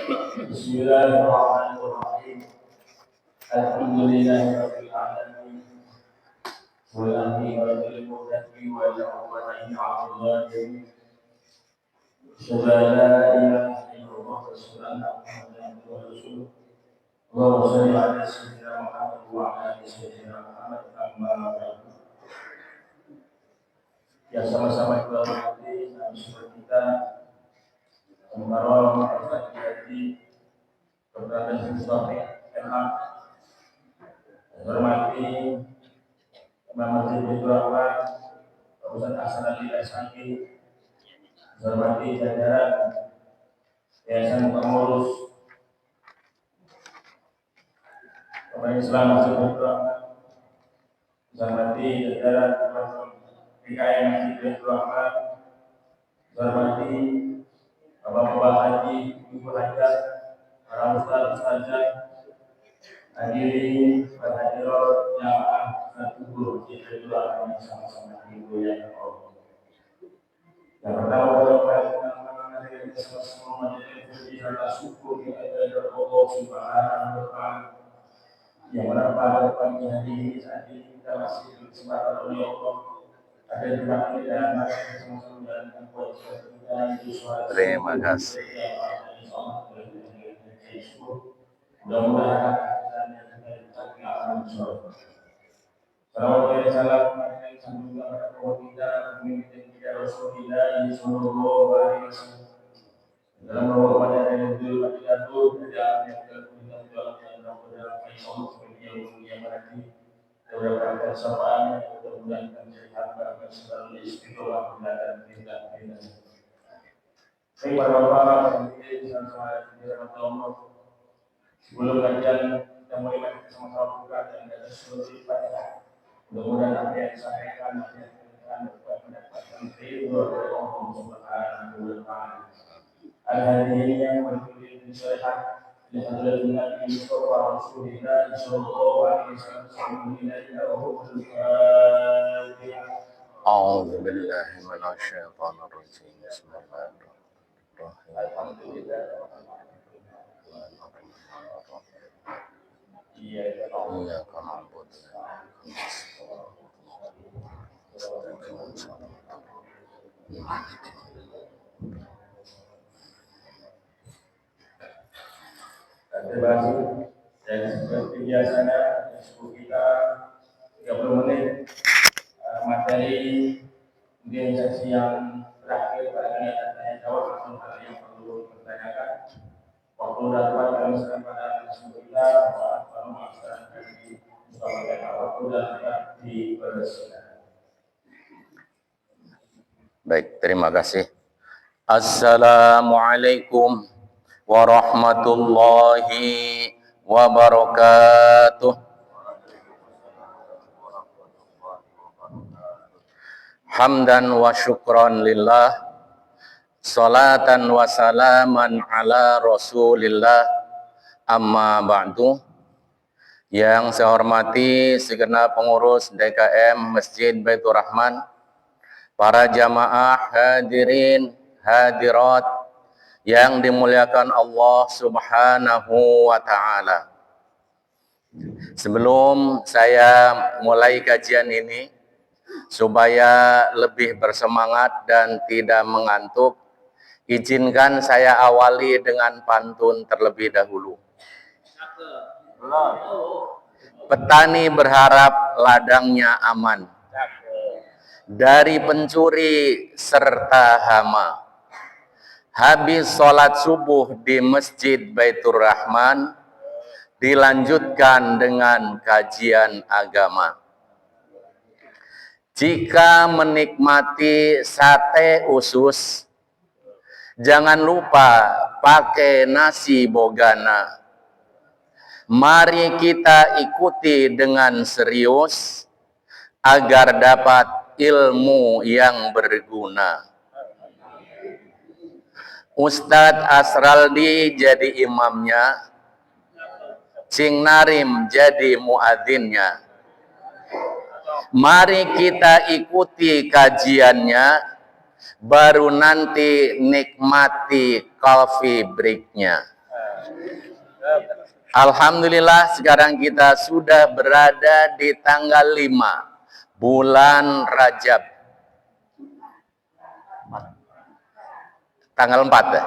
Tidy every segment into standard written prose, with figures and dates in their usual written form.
Bismillahirrahmanirrahim. Alhamdulillahirabbil alamin. Wa aqibatu lil muttaqin wa la udwana illa 'alal zalimin. Asyhadu an la ilaha illallah wa asyhadu anna Muhammadan abduhu wa rasuluh. Allahumma shalli 'ala sayyidina Muhammad wa 'ala ali sayyidina Muhammad amma ba'du. Ya sama-sama kita hormati saudara kita Al-Mukarram Al Haji Dr. Mustafa MA. Hormati Imam Masjid Baitur Rahman, Pak Ustaz Hasan Ali Ashanki, hormati jajaran Yayasan Pengurus Pemain Islam Masjid Baitur Rahman, hormati jajaran PKM Masjid Baitur Rahman, hormati Bapak-bapak haji, ibu hajat, para ustaz-ustazah, hadirin, para hadirat jamaah satu guru Masjid Baitur Rahman sama-sama ibu yang Allah. Yang pertama kita sama-sama menjadi rasa syukur kepada Allah Subhanahu wa Ta'ala yang mana pada pagi hari ini saat ini kita masih berkesempatan oleh Allah ada di tempat kita masih sama-sama menjalankan kewajiban kita itu suatu. Terima kasih. Mudah-mudahan kita mencapai alam surga. Assalamualaikum warahmatullahi wabarakatuh. Dalam Ramadan yang mulia yang mudah-mudahan sapaan mudah-mudahan menjadi hamba akan selalu istiqomah dan tindak-tindak. Baik para bapak, sebelum kajian kita mulai sama-sama buka dan ada seluruh ibadah. Mudah-mudahan apa yang disampaikan mendapatkan ridho dari Allah Subhanahu wa Ta'ala. Al-hadirin yang berkulit di syariat di hadirat Nabi Mustafa Rasulullah sallallahu alaihi wasallam. A'udzu billahi minasyaitonir rajim. Bismillahirrahmanirrahim. Alhamdulillah. Iyyaka na'budu Terima kasih. Dan seperti biasanya diskusi kita 30 menit materi mungkin sesi yang terakhir pada tanya jawab atau hal yang perlu dipertanyakan. Waktu dapat kami serahkan pada diskusi kita bahwa melaksanakan di waktu dapat dipersilakan. Baik, terima kasih. Assalamualaikum warahmatullahi wabarakatuh. Hamdan wa syukran lillah, salatan wa salaman ala rasulillah, amma ba'du. Yang saya hormati segenap pengurus DKM Masjid Baitur Rahman, para jamaah hadirin hadirat yang dimuliakan Allah Subhanahu wa Ta'ala. Sebelum saya mulai kajian ini, supaya lebih bersemangat dan tidak mengantuk, izinkan saya awali dengan pantun terlebih dahulu. Petani berharap ladangnya aman dari pencuri serta hama. Habis sholat subuh di Masjid Baitur Rahman, dilanjutkan dengan kajian agama. Jika menikmati sate usus, jangan lupa pakai nasi bogana. Mari kita ikuti dengan serius agar dapat ilmu yang berguna. Ustadz Asraldi jadi imamnya, Cing Narim jadi muadzinnya. Mari kita ikuti kajiannya, baru nanti nikmati coffee breaknya. Alhamdulillah sekarang kita sudah berada di tanggal 5 bulan Rajab. Tanggal 4 ya?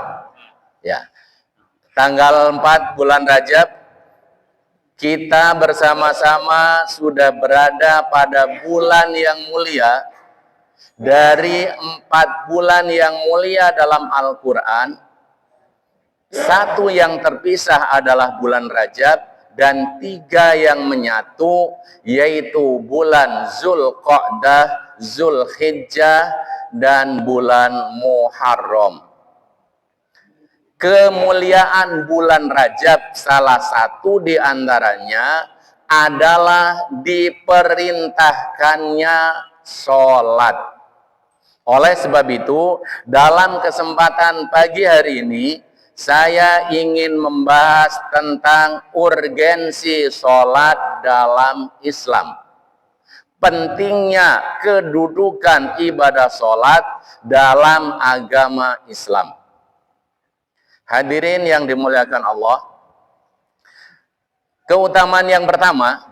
Ya. Tanggal 4 bulan Rajab kita bersama-sama sudah berada pada bulan yang mulia. Dari 4 bulan yang mulia dalam Al-Quran, satu yang terpisah adalah bulan Rajab dan 3 yang menyatu, yaitu bulan Zulqa'dah, Zulhijjah, dan bulan Muharram. Kemuliaan bulan Rajab salah satu di antaranya adalah diperintahkannya sholat. Oleh sebab itu, dalam kesempatan pagi hari ini, saya ingin membahas tentang urgensi sholat dalam Islam. Pentingnya kedudukan ibadah sholat dalam agama Islam. Hadirin yang dimuliakan Allah, keutamaan yang pertama,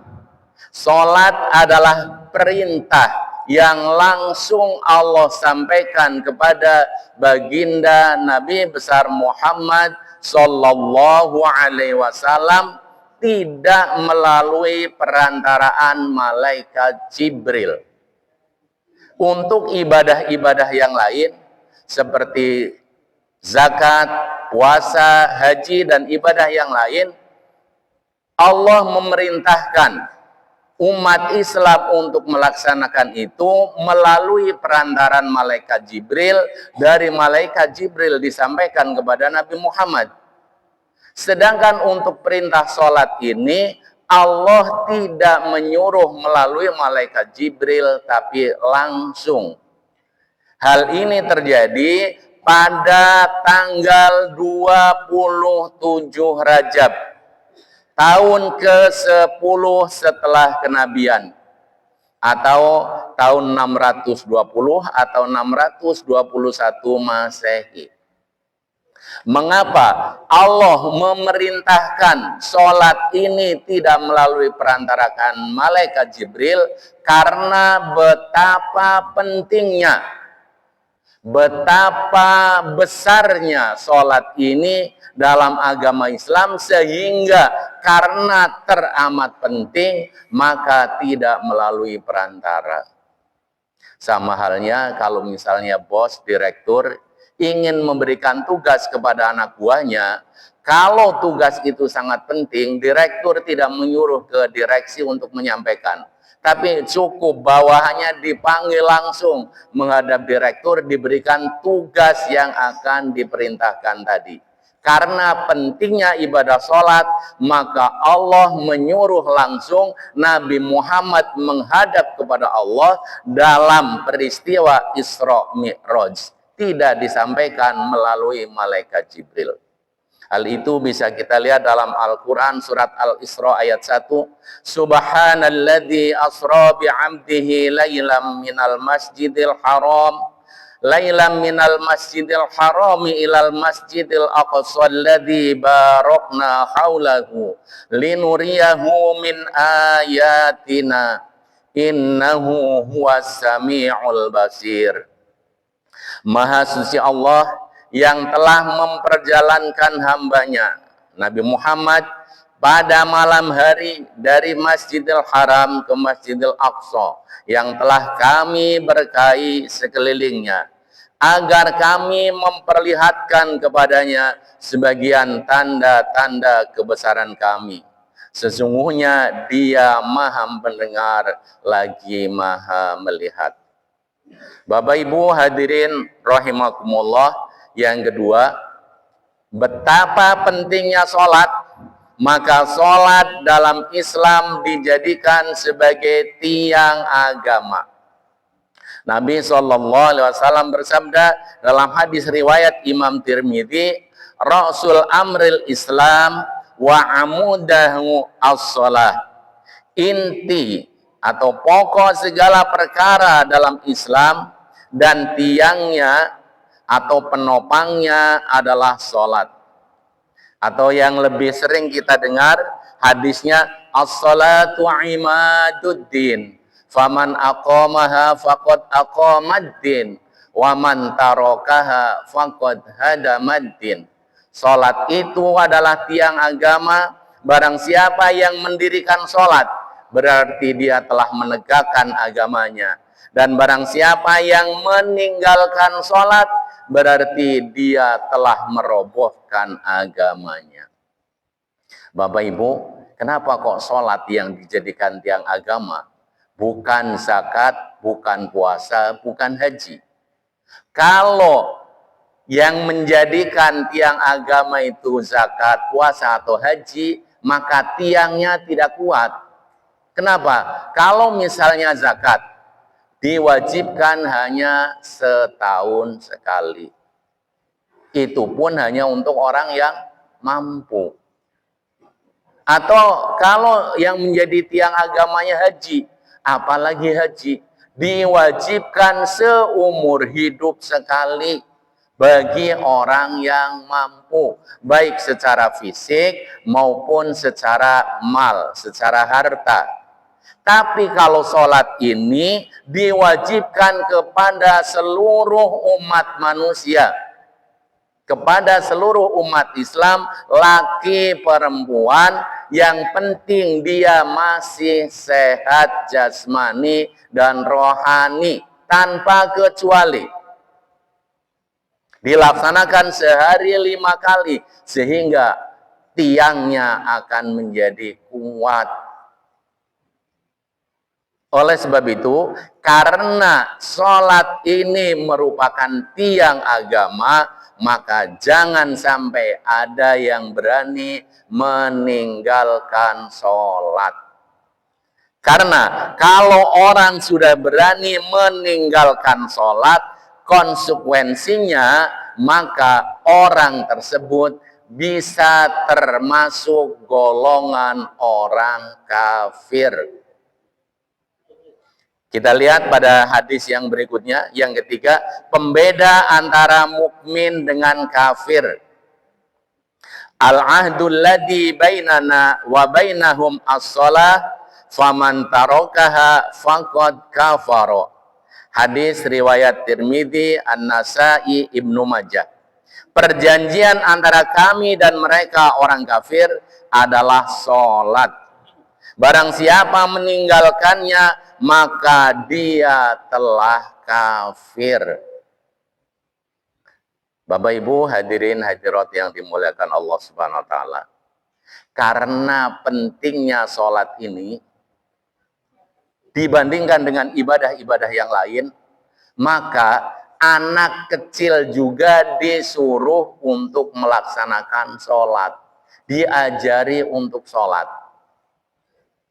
sholat adalah perintah yang langsung Allah sampaikan kepada baginda Nabi besar Muhammad Sallallahu Alaihi Wasallam, tidak melalui perantaraan malaikat Jibril. Untuk ibadah-ibadah yang lain seperti zakat, puasa, haji, dan ibadah yang lain, Allah memerintahkan umat Islam untuk melaksanakan itu melalui perantaran malaikat Jibril. Dari malaikat Jibril disampaikan kepada Nabi Muhammad. Sedangkan untuk perintah sholat ini, Allah tidak menyuruh melalui malaikat Jibril, tapi langsung. Hal ini terjadi pada tanggal 27 Rajab, tahun ke-10 setelah kenabian, atau tahun 620 atau 621 Masehi. Mengapa Allah memerintahkan sholat ini tidak melalui perantaraan malaikat Jibril? Karena betapa pentingnya, betapa besarnya sholat ini dalam agama Islam, sehingga karena teramat penting maka tidak melalui perantara. Sama halnya kalau misalnya bos, direktur ingin memberikan tugas kepada anak buahnya, kalau tugas itu sangat penting, direktur tidak menyuruh ke direksi untuk menyampaikan, tapi cukup bawahannya dipanggil langsung menghadap direktur, diberikan tugas yang akan diperintahkan tadi. Karena pentingnya ibadah sholat, maka Allah menyuruh langsung Nabi Muhammad menghadap kepada Allah dalam peristiwa Isra Mi'raj. Tidak disampaikan melalui malaikat Jibril. Hal itu bisa kita lihat dalam Al-Quran surat Al-Isra ayat 1. Subhanalladzi asra bi'amdihi laylam minal masjidil haram ilal masjidil aqsa alladzi barakna haulahu linuriyahu min ayatina innahu huwas sami'ul basir. Maha suci Allah yang telah memperjalankan hambanya Nabi Muhammad pada malam hari dari Masjidil Haram ke Masjidil Aqsa yang telah kami berkahi sekelilingnya, agar kami memperlihatkan kepadanya sebagian tanda-tanda kebesaran kami. Sesungguhnya Dia Maha mendengar lagi Maha melihat. Bapak Ibu hadirin rahimakumullah, yang kedua, betapa pentingnya sholat. Maka sholat dalam Islam dijadikan sebagai tiang agama. Nabi SAW bersabda dalam hadis riwayat Imam Tirmidzi, Rasul amril Islam wa amudahu as-sholah. Inti atau pokok segala perkara dalam Islam dan tiangnya atau penopangnya adalah sholat. Atau yang lebih sering kita dengar hadisnya, as-salatu imaduddin, faman aqamaha faqad aqamaddin, wa man tarakaha faqad hadamaddin. Salat itu adalah tiang agama, barang siapa yang mendirikan salat berarti dia telah menegakkan agamanya. Dan barang siapa yang meninggalkan sholat, berarti dia telah merobohkan agamanya. Bapak Ibu, kenapa kok sholat yang dijadikan tiang agama? Bukan zakat, bukan puasa, bukan haji. Kalau yang menjadikan tiang agama itu zakat, puasa, atau haji, maka tiangnya tidak kuat. Kenapa? Kalau misalnya zakat, diwajibkan hanya setahun sekali. Itu pun hanya untuk orang yang mampu. Atau kalau yang menjadi tiang agamanya haji, apalagi haji, diwajibkan seumur hidup sekali bagi orang yang mampu, baik secara fisik maupun secara mal, secara harta. Tapi kalau sholat ini diwajibkan kepada seluruh umat manusia, kepada seluruh umat Islam, laki perempuan, yang penting dia masih sehat jasmani dan rohani tanpa kecuali. Dilaksanakan sehari 5 kali sehingga tiangnya akan menjadi kuat. Oleh sebab itu, karena sholat ini merupakan tiang agama, maka jangan sampai ada yang berani meninggalkan sholat. Karena kalau orang sudah berani meninggalkan sholat, konsekuensinya maka orang tersebut bisa termasuk golongan orang kafir. Kita lihat pada hadis yang berikutnya, yang ketiga, pembeda antara mukmin dengan kafir. Al-ahdul ladzi bainana wa bainahum as-shalah, faman tarakaha faqad kafara. Hadis riwayat Tirmidzi, An-Nasa'i, Ibnu Majah. Perjanjian antara kami dan mereka orang kafir adalah sholat. Barang siapa meninggalkannya, maka dia telah kafir. Bapak Ibu hadirin hadirat yang dimuliakan Allah Subhanahu wa taala. Karena pentingnya sholat ini dibandingkan dengan ibadah-ibadah yang lain, maka anak kecil juga disuruh untuk melaksanakan sholat. Diajari untuk sholat.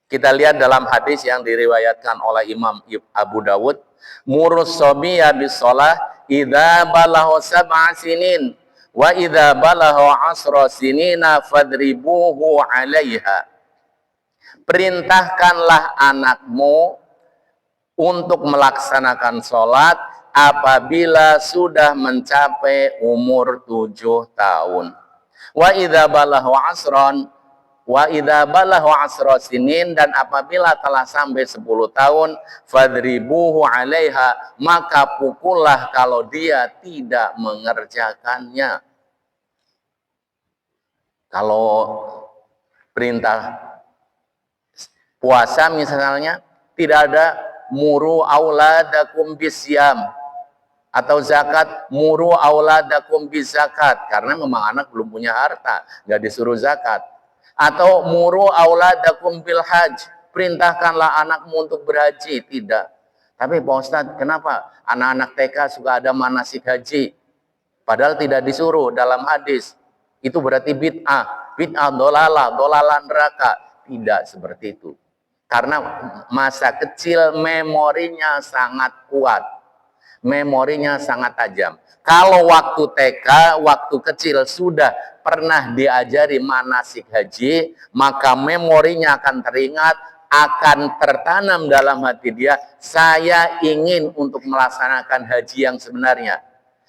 Kita lihat dalam hadis yang diriwayatkan oleh Imam Abu Dawud, murus sobiya bisolah idza balahu sab'a sinin wa idza balahu 'ashra sinina fadribuhu 'alaiha. Perintahkanlah anakmu untuk melaksanakan sholat apabila sudah mencapai umur 7 tahun. Wa idza balahu 'ashran wa idza balahu 'ashra sinin, dan apabila telah sampai 10 tahun, fadribuhu 'alaiha, maka pukullah kalau dia tidak mengerjakannya. Kalau perintah puasa misalnya, tidak ada muru auladakum bisyam, atau zakat muru auladakum bizakat, karena memang anak belum punya harta, nggak disuruh zakat. Atau muru auladakum bil hajj, perintahkanlah anakmu untuk berhaji, tidak. Tapi Pak Ustadz, kenapa anak-anak TK suka ada manasik haji? Padahal tidak disuruh dalam hadis. Itu berarti bid'ah, dolalah neraka. Tidak seperti itu. Karena masa kecil memorinya sangat kuat. Memorinya sangat tajam. Kalau waktu TK, waktu kecil sudah pernah diajari manasik haji, maka memorinya akan teringat, akan tertanam dalam hati dia, saya ingin untuk melaksanakan haji yang sebenarnya.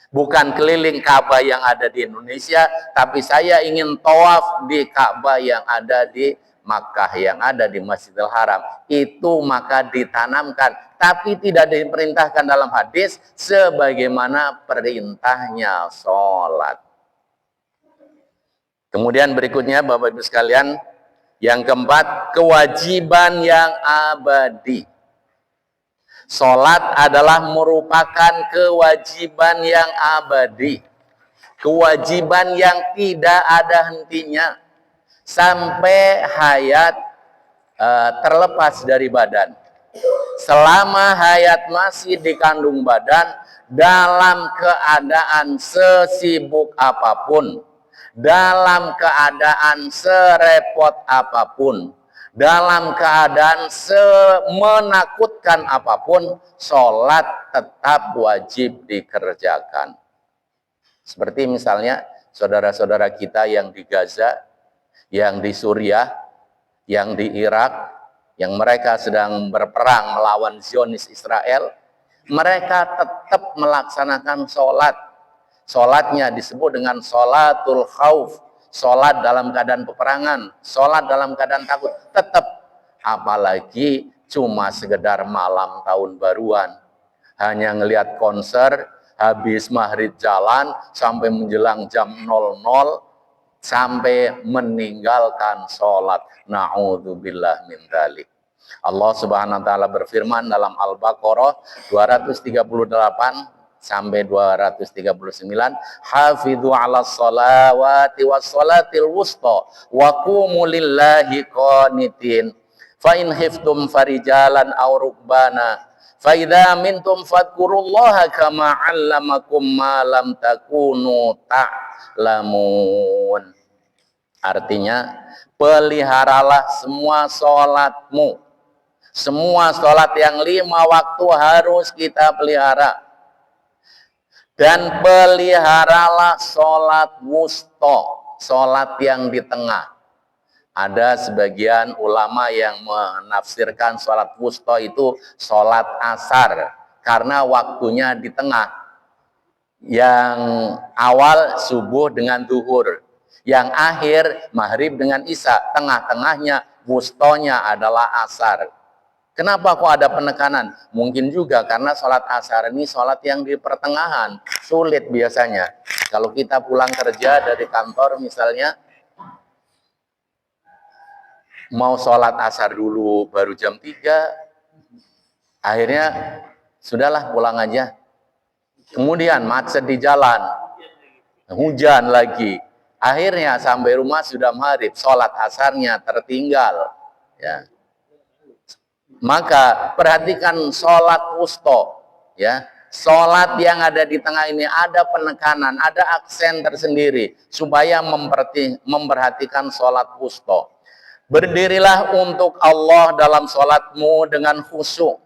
Bukan keliling Ka'bah yang ada di Indonesia, tapi saya ingin tawaf di Ka'bah yang ada di Makkah, yang ada di Masjidil Haram. Itu maka ditanamkan, tapi tidak diperintahkan dalam hadis sebagaimana perintahnya sholat. Kemudian berikutnya Bapak Ibu sekalian, yang keempat, kewajiban yang abadi. Sholat adalah merupakan kewajiban yang abadi, kewajiban yang tidak ada hentinya sampai hayat terlepas dari badan. Selama hayat masih dikandung badan, dalam keadaan sesibuk apapun, dalam keadaan serepot apapun, dalam keadaan semenakutkan apapun, sholat tetap wajib dikerjakan. Seperti misalnya saudara-saudara kita yang di Gaza, yang di Suriah, yang di Irak, yang mereka sedang berperang melawan Zionis Israel, mereka tetap melaksanakan sholat. Sholatnya disebut dengan sholatul khauf, sholat dalam keadaan peperangan, sholat dalam keadaan takut, tetap. Apalagi cuma sekedar malam tahun baruan, hanya ngelihat konser, habis maghrib jalan sampai menjelang jam 00, sampai meninggalkan sholat. Na'udzubillah min dzalik. Allah Subhanahu wa taala berfirman dalam Al-Baqarah 238 sampai 239, hafidhu 'alas shalawati was shalatil wusta wa qumu lillahi qanitin fa in khiftum farijalan aw rukbana fa idza mintum fadhkurullaha kama 'allamakum ma lam takunu ta'lamun. Artinya, peliharalah semua sholatmu. Semua sholat yang 5 waktu harus kita pelihara. Dan peliharalah sholat wusta, sholat yang di tengah. Ada sebagian ulama yang menafsirkan sholat wusta itu sholat asar, karena waktunya di tengah. Yang awal subuh dengan zuhur, yang akhir maghrib dengan isya, tengah-tengahnya wustonya adalah asar. Kenapa kok ada penekanan? Mungkin juga karena sholat asar ini sholat yang di pertengahan, sulit biasanya. Kalau kita pulang kerja dari kantor misalnya, mau sholat asar dulu baru jam 3, akhirnya sudahlah pulang aja. Kemudian macet di jalan, hujan lagi, akhirnya sampai rumah sudah maghrib, sholat asarnya tertinggal. Ya. Maka perhatikan sholat wusta, ya, sholat yang ada di tengah ini ada penekanan, ada aksen tersendiri supaya memperhatikan sholat wusta. Berdirilah untuk Allah dalam sholatmu dengan khusyuk.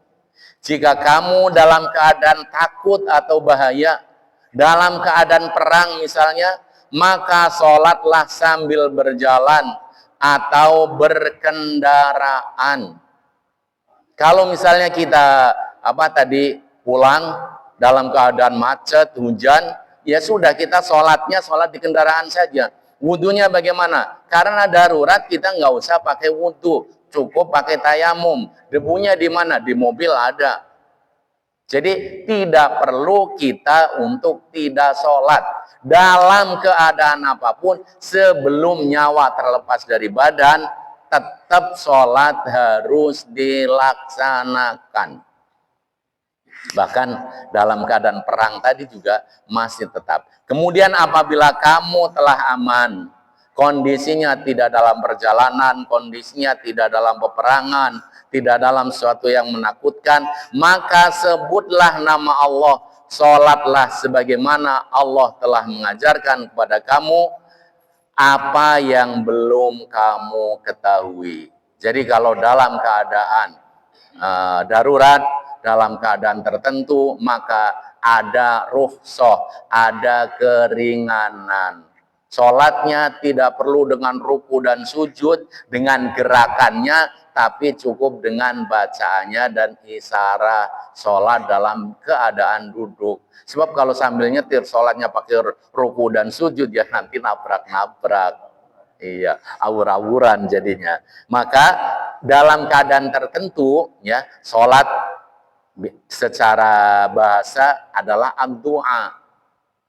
Jika kamu dalam keadaan takut atau bahaya, dalam keadaan perang misalnya, maka sholatlah sambil berjalan atau berkendaraan. Kalau misalnya kita pulang dalam keadaan macet, hujan, ya sudah kita sholatnya sholat di kendaraan saja. Wudhunya bagaimana? Karena darurat kita nggak usah pakai wudhu, cukup pakai tayamum. Debunya di mana? Di mobil ada. Jadi tidak perlu kita untuk tidak sholat dalam keadaan apapun sebelum nyawa terlepas dari badan. Tetap sholat harus dilaksanakan. Bahkan dalam keadaan perang tadi juga masih tetap. Kemudian apabila kamu telah aman, kondisinya tidak dalam perjalanan, kondisinya tidak dalam peperangan, tidak dalam sesuatu yang menakutkan, maka sebutlah nama Allah, sholatlah sebagaimana Allah telah mengajarkan kepada kamu apa yang belum kamu ketahui. Jadi kalau dalam keadaan darurat, dalam keadaan tertentu, maka ada rukhsah, ada keringanan. Sholatnya tidak perlu dengan ruku dan sujud, dengan gerakannya tapi cukup dengan bacaannya dan isyarat sholat dalam keadaan duduk. Sebab kalau sambil nyetir sholatnya pakai ruku dan sujud, ya nanti nabrak-nabrak. Iya, awur-awuran jadinya. Maka dalam keadaan tertentu, ya, sholat secara bahasa adalah doa.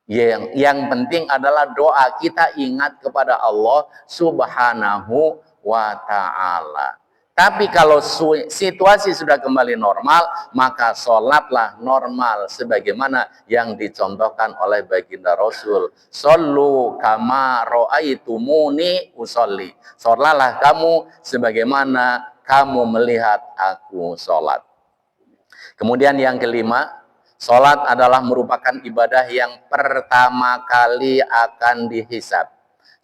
Yang penting adalah doa, kita ingat kepada Allah Subhanahu wa ta'ala. Tapi kalau situasi sudah kembali normal, maka sholatlah normal sebagaimana yang dicontohkan oleh baginda Rasul. Shollu kama ra'aitumuni usolli. Sholatlah kamu sebagaimana kamu melihat aku sholat. Kemudian yang kelima, sholat adalah merupakan ibadah yang pertama kali akan dihisab.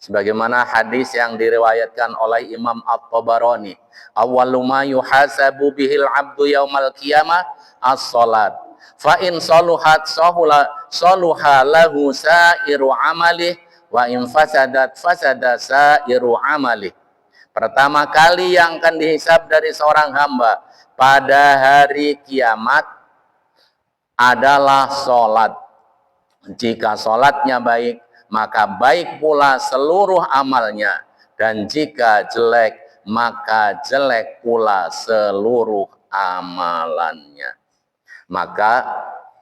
Sebagaimana hadis yang diriwayatkan oleh Imam At-Tabarani, awwalu ma yuhasabu bihil abdu yaumal qiyamah as-sholat. Fa in saluhat saluha lahu sairu amalih wa in fasadat fasada sairu amalih. Pertama kali yang akan dihisab dari seorang hamba pada hari kiamat adalah sholat. Jika sholatnya baik, maka baik pula seluruh amalnya. Dan jika jelek, maka jelek pula seluruh amalannya. Maka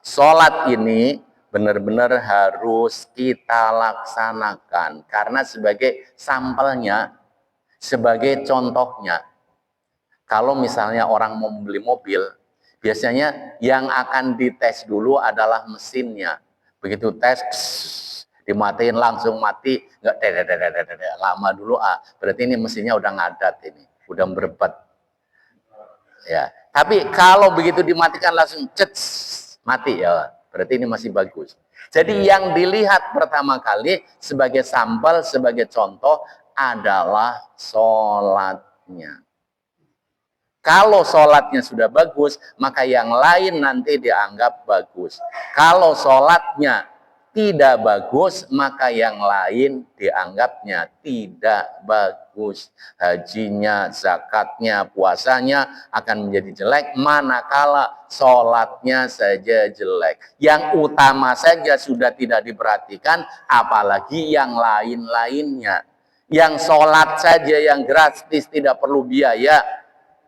sholat ini benar-benar harus kita laksanakan. Karena sebagai sampelnya, sebagai contohnya. Kalau misalnya orang mau membeli mobil, biasanya yang akan dites dulu adalah mesinnya. Begitu tes, dimatiin langsung mati, nggak lama dulu, berarti ini mesinnya udah ngadat, ini udah berebet. Ya, tapi kalau begitu dimatikan langsung mati, ya berarti ini masih bagus. Jadi yang dilihat pertama kali sebagai sampel, sebagai contoh adalah sholatnya. Kalau sholatnya sudah bagus, maka yang lain nanti dianggap bagus. Kalau sholatnya tidak bagus, maka yang lain dianggapnya tidak bagus. Hajinya, zakatnya, puasanya akan menjadi jelek, manakala sholatnya saja jelek. Yang utama saja sudah tidak diperhatikan, apalagi yang lain-lainnya. Yang sholat saja yang gratis, tidak perlu biaya,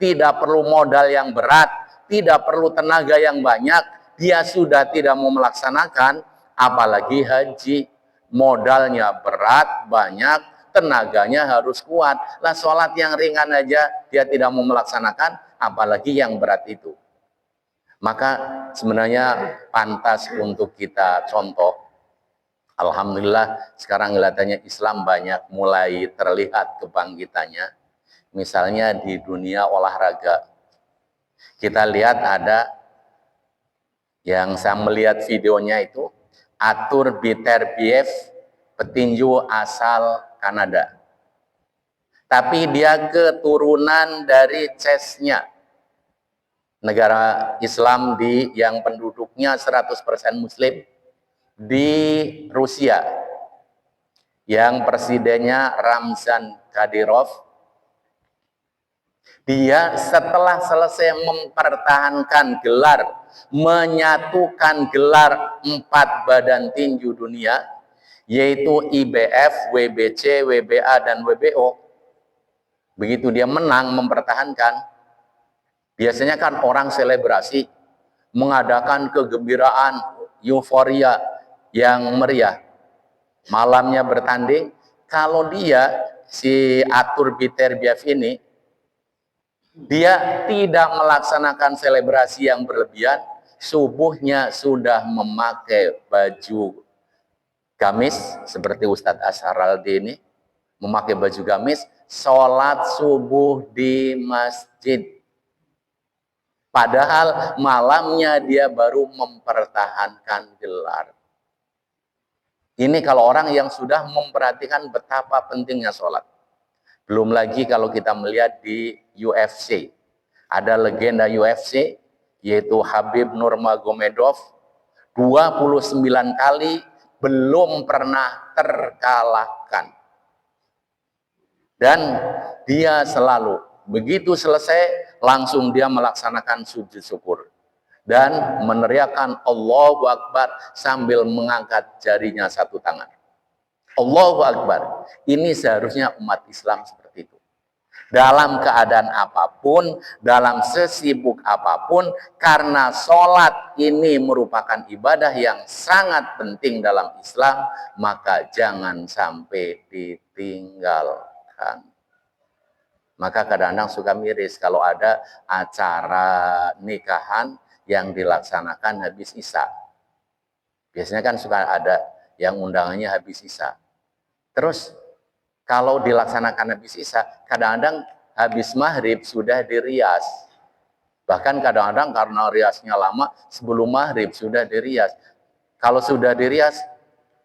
tidak perlu modal yang berat, tidak perlu tenaga yang banyak, dia sudah tidak mau melaksanakan, apalagi haji. Modalnya berat, banyak, tenaganya harus kuat. Lah sholat yang ringan aja dia tidak mau melaksanakan, apalagi yang berat itu. Maka sebenarnya pantas untuk kita contoh. Alhamdulillah sekarang kelihatannya Islam banyak mulai terlihat kebangkitannya. Misalnya di dunia olahraga, kita lihat ada yang saya melihat videonya itu, Arthur Beterbiev, petinju asal Kanada. Tapi dia keturunan dari Chechnya, negara Islam yang penduduknya 100% Muslim di Rusia, yang presidennya Ramzan Kadyrov. Dia setelah selesai mempertahankan gelar, menyatukan gelar 4 badan tinju dunia, yaitu IBF, WBC, WBA, dan WBO. Begitu dia menang, mempertahankan, biasanya kan orang selebrasi, mengadakan kegembiraan, euforia yang meriah. Malamnya bertanding, kalau dia, si Arthur Beterbiev ini, dia tidak melaksanakan selebrasi yang berlebihan, subuhnya sudah memakai baju gamis, seperti Ustadz Asharaldi ini, memakai baju gamis, sholat subuh di masjid. Padahal malamnya dia baru mempertahankan gelar. Ini kalau orang yang sudah memperhatikan betapa pentingnya sholat. Belum lagi kalau kita melihat di UFC. Ada legenda UFC, yaitu Khabib Nurmagomedov, 29 kali belum pernah terkalahkan. Dan dia selalu Begitu selesai, langsung dia melaksanakan sujud syukur dan meneriakkan Allahu Akbar sambil mengangkat jarinya satu tangan. Allahu Akbar. Ini seharusnya umat Islam seperti itu. Dalam keadaan apapun, dalam sesibuk apapun, karena sholat ini merupakan ibadah yang sangat penting dalam Islam, maka jangan sampai ditinggalkan. Maka kadang-kadang suka miris kalau ada acara nikahan yang dilaksanakan habis Isya. Biasanya kan suka ada yang undangannya habis Isya. Terus kalau dilaksanakan habis Isya, kadang-kadang habis maghrib sudah dirias. Bahkan kadang-kadang karena riasnya lama, sebelum maghrib sudah dirias. Kalau sudah dirias,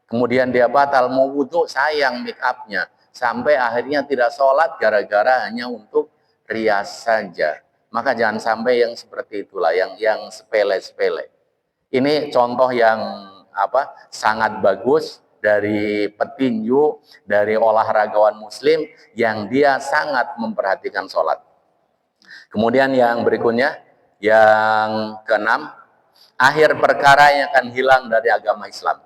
kemudian dia batal, mau wudhu, sayang make up-nya. Sampai akhirnya tidak sholat gara-gara hanya untuk rias saja. Maka jangan sampai yang seperti itulah, yang sepele-sepele. Ini contoh yang sangat bagus dari petinju, dari olahragawan muslim yang dia sangat memperhatikan sholat. Kemudian yang berikutnya, yang keenam, akhir perkara yang akan hilang dari agama Islam.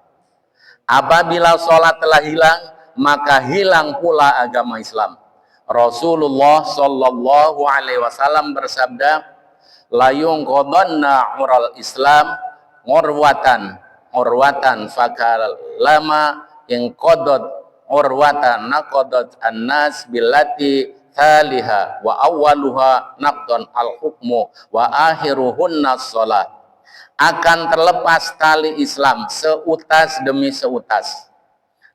Apabila sholat telah hilang, maka hilang pula agama Islam. Rasulullah Shallallahu Alaihi Wasallam bersabda, layung qadonna ural Islam urwatan fakal lama in qadad urwatan naqadat annas billati thaliha wa awwaluha naqdan al hukmu wa akhiruhunna shalah. Akan terlepas tali Islam seutas demi seutas.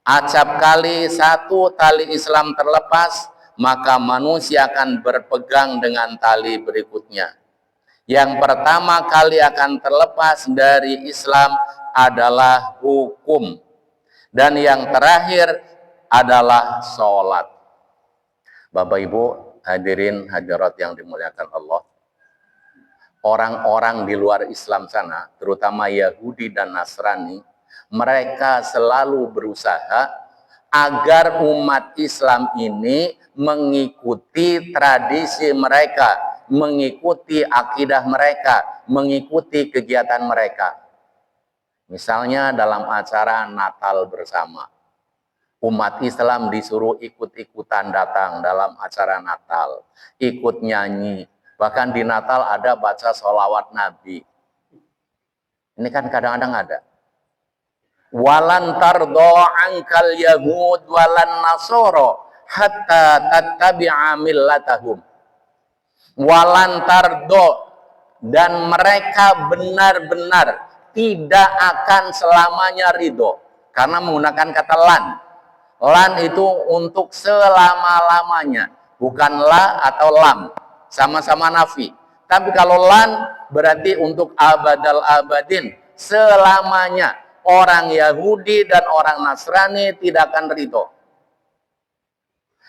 Acap kali satu tali Islam terlepas, maka manusia akan berpegang dengan tali berikutnya. Yang pertama kali akan terlepas dari Islam adalah hukum. Dan yang terakhir adalah sholat. Bapak Ibu hadirin hadirat yang dimuliakan Allah. Orang-orang di luar Islam sana, terutama Yahudi dan Nasrani, mereka selalu berusaha agar umat Islam ini mengikuti tradisi mereka, mengikuti akidah mereka, mengikuti kegiatan mereka. Misalnya dalam acara Natal bersama, umat Islam disuruh ikut-ikutan datang dalam acara Natal, ikut nyanyi, bahkan di Natal ada baca sholawat Nabi. Ini kan kadang-kadang ada. Walan tardo angkal yahud walan nasoro hatta tattabi'a millatahum. Walan tardo, dan mereka benar-benar tidak akan selamanya ridho, karena menggunakan kata lan. Lan itu untuk selama-lamanya, bukan la atau lam, sama-sama nafi. Tapi kalau lan berarti untuk abadal abadin, selamanya. Orang Yahudi dan orang Nasrani tidak akan ridho.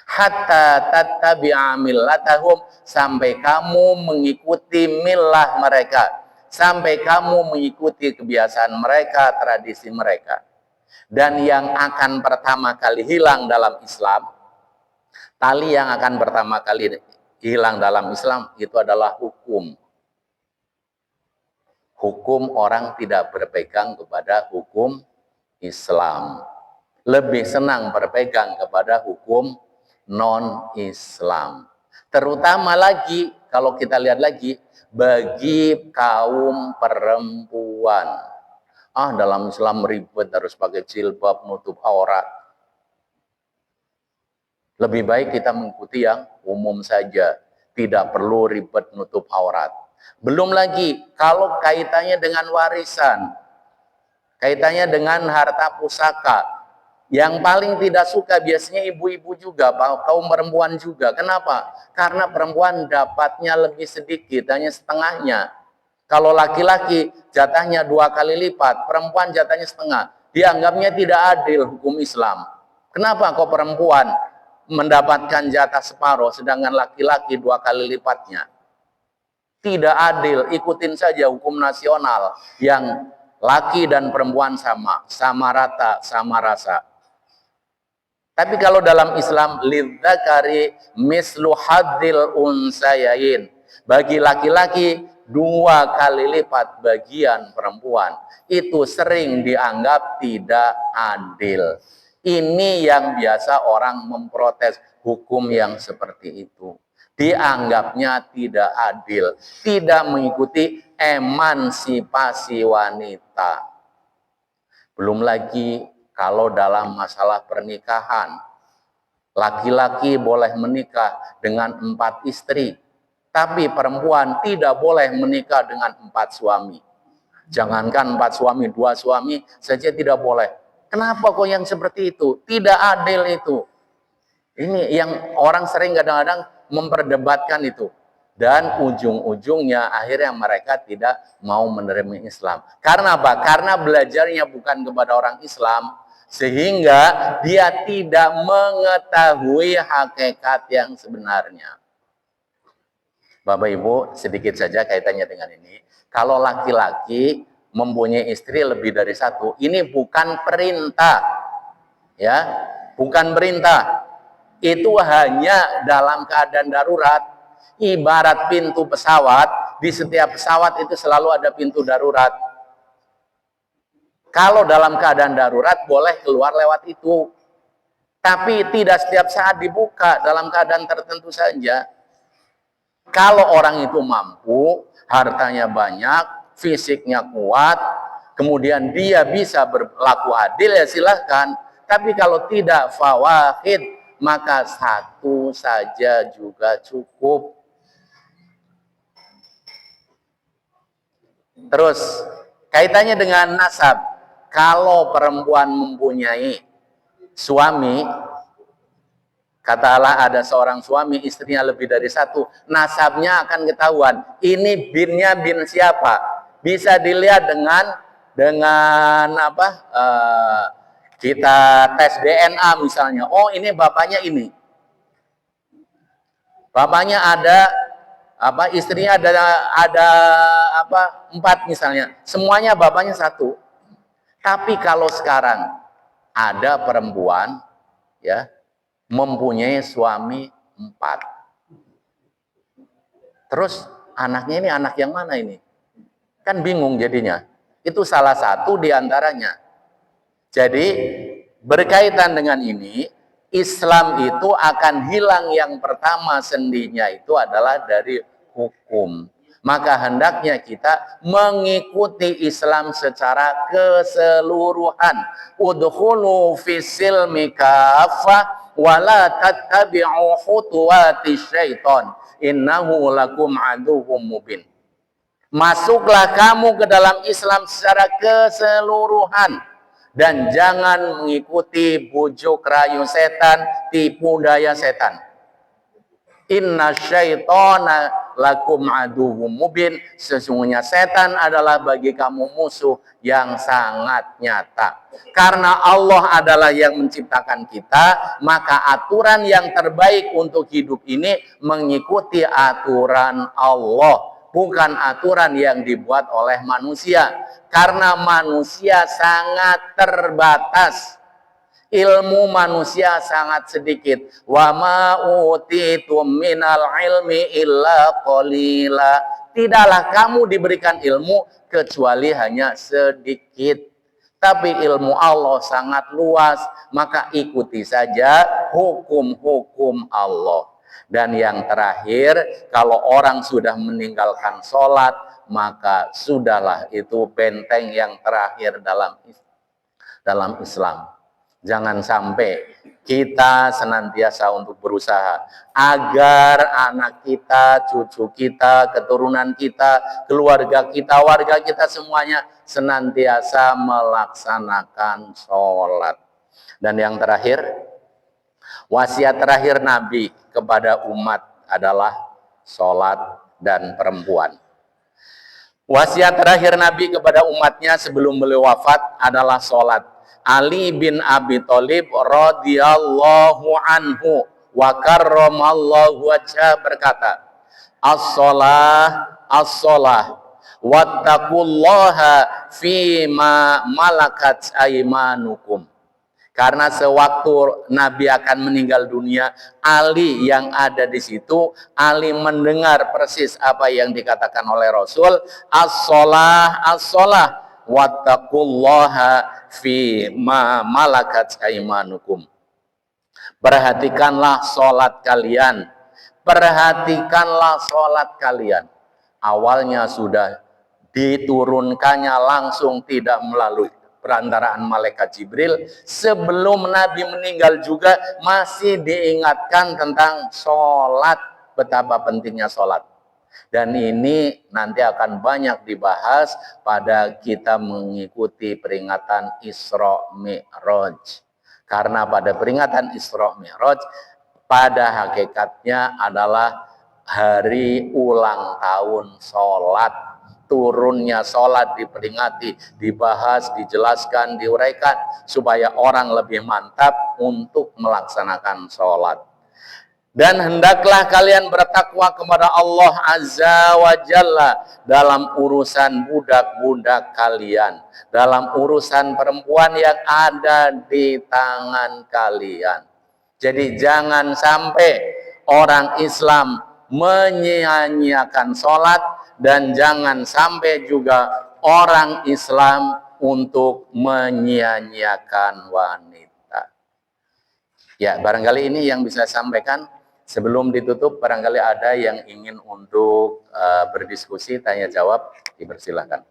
Hatta tattabi'a millatahum, sampai kamu mengikuti millah mereka, sampai kamu mengikuti kebiasaan mereka, tradisi mereka. Dan yang akan pertama kali hilang dalam Islam, tali yang akan pertama kali hilang dalam Islam itu adalah hukum. Hukum, orang tidak berpegang kepada hukum Islam. Lebih senang berpegang kepada hukum non-Islam. Terutama lagi, kalau kita lihat lagi, bagi kaum perempuan. Dalam Islam ribet, harus pakai jilbab, nutup aurat. Lebih baik kita mengikuti yang umum saja. Tidak perlu ribet nutup aurat. Belum lagi kalau kaitannya dengan warisan, kaitannya dengan harta pusaka. Yang paling tidak suka biasanya ibu-ibu juga, kaum perempuan juga. Kenapa? Karena perempuan dapatnya lebih sedikit, hanya setengahnya. Kalau laki-laki jatahnya 2 kali lipat, perempuan jatahnya setengah. Dianggapnya tidak adil hukum Islam. Kenapa kok perempuan mendapatkan jatah separuh, sedangkan laki-laki 2 kali lipatnya? Tidak adil, ikutin saja hukum nasional yang laki dan perempuan sama rata, sama rasa. Tapi kalau dalam Islam, lidzakari mislu hadzil unsayain. Bagi laki-laki 2 kali lipat bagian perempuan. Itu sering dianggap tidak adil. Ini yang biasa orang memprotes hukum yang seperti itu. Dianggapnya tidak adil, tidak mengikuti emansipasi wanita. Belum lagi kalau dalam masalah pernikahan, laki-laki boleh menikah dengan 4 istri, tapi perempuan tidak boleh menikah dengan 4 suami. Jangankan 4 suami, 2 suami saja tidak boleh. Kenapa kok yang seperti itu? Tidak adil itu. Ini yang orang sering kadang-kadang memperdebatkan itu. Dan ujung-ujungnya akhirnya mereka tidak mau menerima Islam. Karena apa? Karena belajarnya bukan kepada orang Islam, sehingga dia tidak mengetahui hakikat yang sebenarnya. Bapak Ibu, sedikit saja kaitannya dengan ini. Kalau laki-laki mempunyai istri lebih dari 1, ini bukan perintah. Ya, bukan perintah. Itu hanya dalam keadaan darurat. Ibarat pintu pesawat, di setiap pesawat itu selalu ada pintu darurat. Kalau dalam keadaan darurat boleh keluar lewat itu. Tapi tidak setiap saat dibuka, dalam keadaan tertentu saja. Kalau orang itu mampu, hartanya banyak, fisiknya kuat, kemudian dia bisa berlaku adil, ya silahkan. Tapi kalau tidak fawahid, maka 1 saja juga cukup. Terus, kaitannya dengan nasab. Kalau perempuan mempunyai suami, katakanlah ada seorang suami, istrinya lebih dari 1, nasabnya akan ketahuan. Ini binnya bin siapa? Bisa dilihat dengan apa? Kita tes DNA misalnya. Oh, ini bapaknya ini. Bapaknya ada apa? Istrinya ada apa? 4 misalnya. Semuanya bapaknya 1. Tapi kalau sekarang ada perempuan ya mempunyai suami 4. Terus anaknya ini anak yang mana ini? Kan bingung jadinya. Itu salah satu di antaranya. Jadi berkaitan dengan ini, Islam itu akan hilang yang pertama sendinya itu adalah dari hukum. Maka hendaknya kita mengikuti Islam secara keseluruhan. Udkhulu fisilmi kafah wala tattabi'u khutuwati syaiton innahu lakum aduwwum mubin. Masuklah kamu ke dalam Islam secara keseluruhan dan jangan mengikuti bujuk rayu setan, tipu daya setan. Inna syaitona lakum aduwwum mubin. Sesungguhnya setan adalah bagi kamu musuh yang sangat nyata. Karena Allah adalah yang menciptakan kita, maka aturan yang terbaik untuk hidup ini mengikuti aturan Allah, bukan aturan yang dibuat oleh manusia. Karena manusia sangat terbatas. Ilmu manusia sangat sedikit. Wa ma utitum minal ilmi illa qalila. Tidaklah kamu diberikan ilmu kecuali hanya sedikit. Tapi ilmu Allah sangat luas, maka ikuti saja hukum-hukum Allah. Dan yang terakhir, kalau orang sudah meninggalkan sholat, maka sudahlah itu benteng yang terakhir dalam Islam. Jangan sampai kita senantiasa untuk berusaha agar anak kita, cucu kita, keturunan kita, keluarga kita, warga kita semuanya senantiasa melaksanakan sholat. Dan yang terakhir, wasiat terakhir Nabi kepada umat adalah sholat dan perempuan. Wasiat terakhir Nabi kepada umatnya sebelum beliau wafat adalah sholat. Ali bin Abi Thalib radhiyallahu anhu wa karramallahu wajhah berkata, as-sholah wattaqullaha fima malakat aymanukum. Karena sewaktu Nabi akan meninggal dunia, Ali yang ada di situ, Ali mendengar persis apa yang dikatakan oleh Rasul, as-sholah, as-sholah, wattaqullaha fi ma malakat aimanukum. Perhatikanlah sholat kalian. Perhatikanlah sholat kalian. Awalnya sudah diturunkannya langsung, tidak melalui perantaraan malaikat Jibril. Sebelum Nabi meninggal juga masih diingatkan tentang sholat, betapa pentingnya sholat. Dan ini nanti akan banyak dibahas pada kita mengikuti peringatan Isra Mi'raj. Karena pada peringatan Isra Mi'raj pada hakikatnya adalah hari ulang tahun sholat. Turunnya sholat diperingati, dibahas, dijelaskan, diuraikan supaya orang lebih mantap untuk melaksanakan sholat. Dan hendaklah kalian bertakwa kepada Allah Azza wa Jalla dalam urusan budak-budak kalian, dalam urusan perempuan yang ada di tangan kalian. Jadi jangan sampai orang Islam menyia-nyiakan sholat, dan jangan sampai juga orang Islam untuk menyia-nyiakan wanita. Ya, barangkali ini yang bisa saya sampaikan. Sebelum ditutup, barangkali ada yang ingin untuk berdiskusi, tanya jawab, dipersilakan.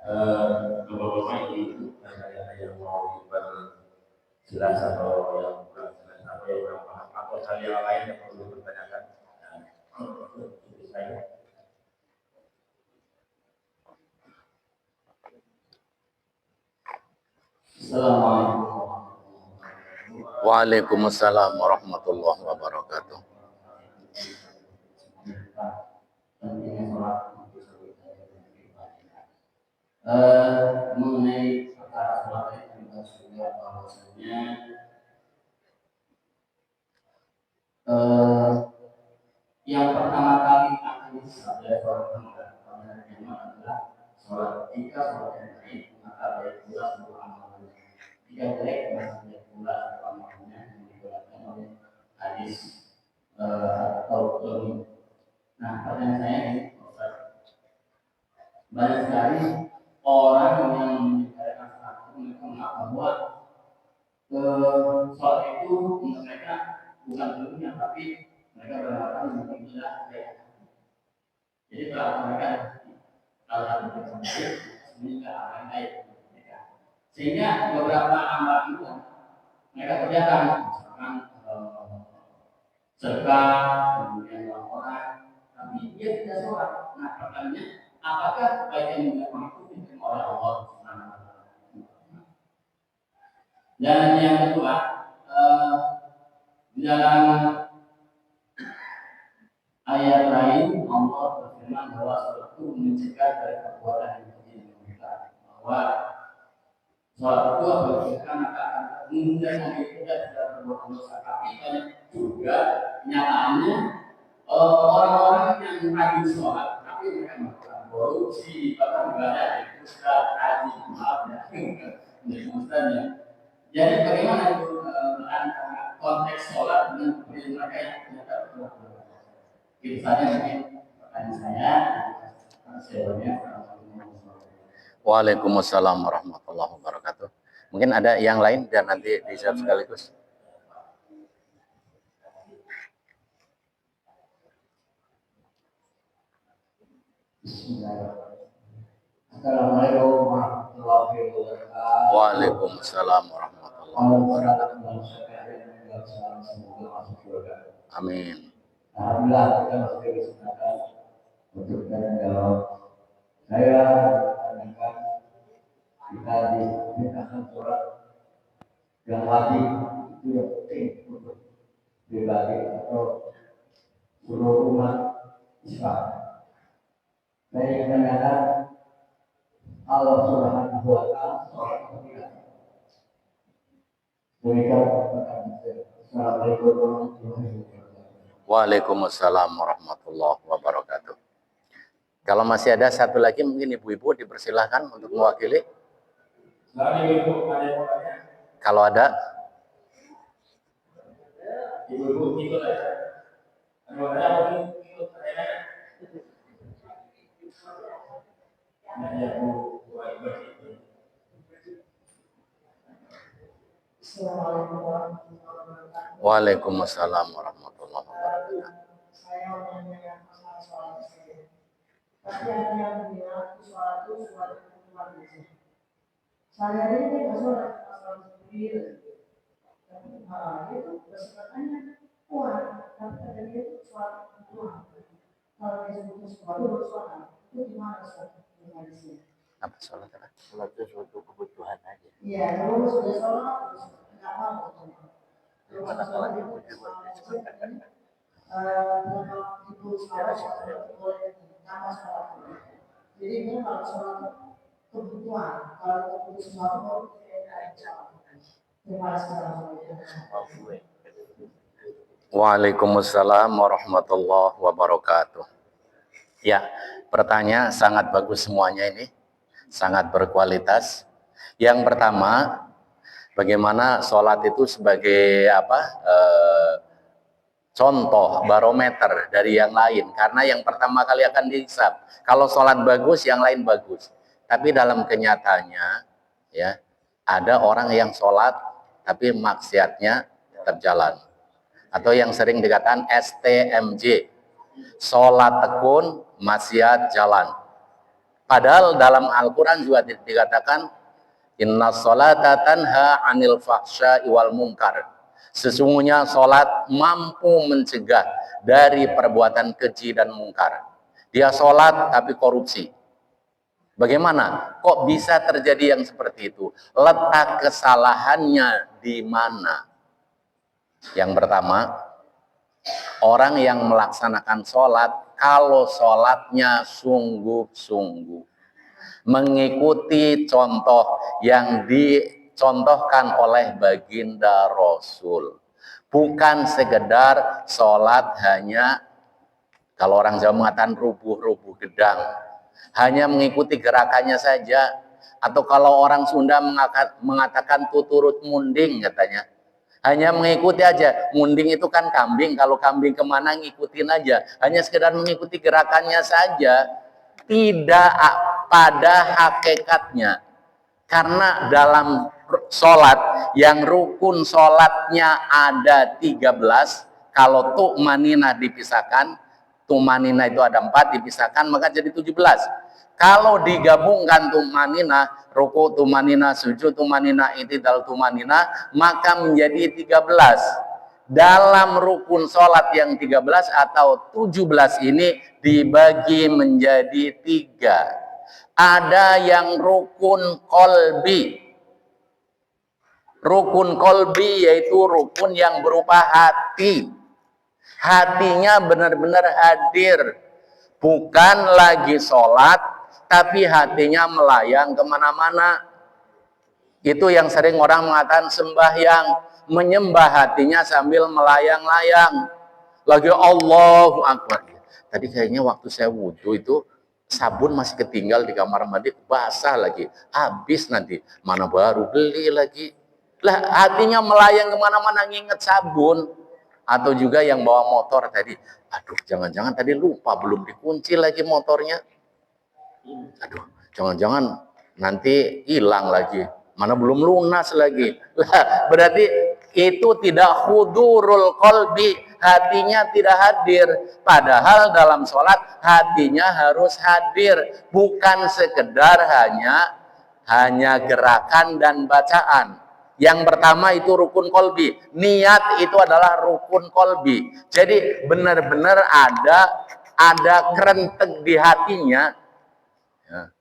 Bapak-bapak itu ada yang mau berjelas atau yang kurang jelas atau yang kurang paham atau hal yang lain yang perlu dipertanyakan. Assalamualaikum. Waalaikumsalam warahmatullahi wabarakatuh. Mengenai perkara sholat kita sudah bahwasanya yang pertama kali akan disadari sholat adalah sholat. Jika sholat yang baik, maka baik pula seluruh amalannya. Jika jelek, maka jelek pula amalannya yang digunakan oleh hadis atau ilmu. Nah, pertanyaan saya ini, banyak sekali orang yang menyebarkan satu menganggap bahwa sholat itu menurut mereka bukan ilmunya, tapi mereka beranggapan mungkin tidak baik. Jadi kalau mereka kalau satu yang baik, sebenarnya akan baik mereka. Sehingga beberapa amal itu mereka kerjakan, misalkan sedekah, kemudian orang, tapi dia tidak sholat. Nah, pertanyaannya, apakah baik yang dilakukan itu diterima oleh Allah Subhanahu wa Ta'ala? Dan yang kedua, di dalam ayat lain Allah berfirman bahwa sholat itu mencegah dari perbuatan yang keji dan mungkar. Bahwa sholat itu berkaitan akan mengundang kita tidak berbuat dosa, tapi banyak juga nyataannya orang-orang yang rajin sholat, tapi mereka melakukan korupsi, bahkan ibadah itu sudah haji, maaf ya, maksudnya. Jadi bagaimana itu antara konteks sholat dengan mereka yang ternyata berbuat. Itu saja mungkin pertanyaan saya. Waalaikumsalam warahmatullahi wabarakatuh. Mungkin ada yang lain dan nanti dijawab sekaligus. Assalamualaikum warahmatullahi wabarakatuh. Waalaikumsalam warahmatullahi wabarakatuh. Amin. Alhamdulillah kita masih kesempatan untuk menjawab. Saya tanyakan kita dikasih surat yang wajib itu yang penting untuk pribadi atau seluruh umat Islam. Saya ingin tanyakan Allah Subhanahu wa Ta'ala sholat kita. Assalamualaikum warahmatullahi wabarakatuh. Waalaikumsalam warahmatullahi wabarakatuh. Kalau masih ada satu lagi, mungkin ibu-ibu dipersilahkan untuk mewakili. Kalau ada, ibu-ibu ikut aja. Kalau ada mau ikut aja. Nah, ya Bu, Bu itu. Assalamualaikum warahmatullahi wabarakatuh. Waalaikumsalam warahmatullahi wabarakatuh. Saya mau menanyakan masalah sholat saya. Tapi ada yang bilang sholat itu suatu kebutuhan saja. Saya ini nggak sholat masalah sendiri. Itu kesempatannya kuat, tapi katanya itu suatu kebutuhan. Kalau disebut sesuatu bersuara, itu gimana sholat? Apa sholat apa? Sholat itu suatu kebutuhan aja. Iya, kalau sudah sholat, nggak mau. Mana sholat itu juga. Jadi ini kalau sholat kebutuhan, kalau kebutuhan mau terima kasih. Waalaikumsalam warahmatullahi wabarakatuh. Ya, pertanyaan sangat bagus semuanya ini, sangat berkualitas. Yang pertama, bagaimana sholat itu sebagai contoh barometer dari yang lain, karena yang pertama kali akan dihisab. Kalau sholat bagus, yang lain bagus. Tapi dalam kenyataannya, ya, ada orang yang sholat tapi maksiatnya tetap jalan, atau yang sering dikatakan STMJ, sholat tekun, maksiat jalan. Padahal dalam Al-Quran juga dikatakan inna sholata tanha anil fahsya'i wal munkar. Sesungguhnya sholat mampu mencegah dari perbuatan keji dan mungkar. Dia sholat tapi korupsi. Bagaimana? Kok bisa terjadi yang seperti itu? Letak kesalahannya di mana? Yang pertama, orang yang melaksanakan sholat, kalau sholatnya sungguh-sungguh mengikuti contoh yang dicontohkan oleh baginda Rasul, bukan sekedar sholat hanya, kalau orang Jawa mengatakan rubuh-rubuh gedang, hanya mengikuti gerakannya saja, atau kalau orang Sunda mengatakan tuturut munding katanya, hanya mengikuti aja. Munding itu kan kambing, kalau kambing kemana ngikutin aja, hanya sekedar mengikuti gerakannya saja, tidak pada hakikatnya. Karena dalam sholat yang rukun sholatnya ada 13, kalau tu'maninah dipisahkan, tu'maninah itu ada 4 dipisahkan, maka jadi 17. Kalau digabungkan tu'maninah, ruku tu'maninah, sujud tu'maninah, i'tidal tu'maninah, maka menjadi 13. Dalam rukun sholat yang 13 atau 17 ini dibagi menjadi 3. Ada yang rukun kolbi. Rukun kolbi yaitu rukun yang berupa hati. Hatinya benar-benar hadir. Bukan lagi sholat, tapi hatinya melayang kemana-mana. Itu yang sering orang mengatakan sembahyang, menyembah hatinya sambil melayang-layang. Lagi Allahu Akbar. Tadi kayaknya waktu saya wudhu itu sabun masih ketinggal di kamar mandi, basah lagi, habis nanti, mana baru beli lagi. Lah hatinya melayang kemana-mana nginget sabun. Atau juga yang bawa motor tadi, aduh jangan-jangan tadi lupa belum dikunci lagi motornya. Aduh jangan-jangan nanti hilang lagi, mana belum lunas lagi. Lah berarti itu tidak hudurul qalbi, hatinya tidak hadir. Padahal dalam sholat hatinya harus hadir, bukan sekedar hanya gerakan dan bacaan. Yang pertama itu rukun kolbi, niat itu adalah rukun kolbi. Jadi benar-benar ada kerentek di hatinya. Ya.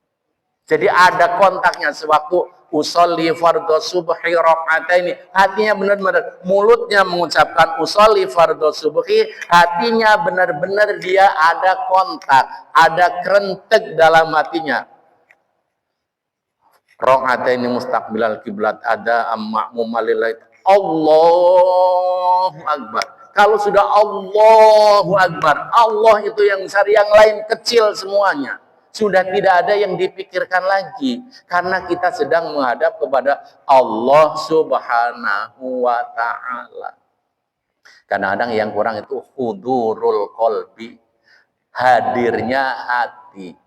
Jadi ada kontaknya. Sewaktu usolli fardhu subhi raka'ataini, hatinya benar-benar, mulutnya mengucapkan usolli fardhu subhi, hatinya benar-benar dia ada kontak, ada kerentek dalam hatinya. Raka'ataini mustaqbilal kiblat, ada ma'mumalillah, Allahu Akbar. Kalau sudah Allahu Akbar, Allah itu yang besar, yang lain kecil semuanya. Sudah tidak ada yang dipikirkan lagi. Karena kita sedang menghadap kepada Allah Subhanahu wa ta'ala. Kadang-kadang yang kurang itu hudurul qalbi, hadirnya hati.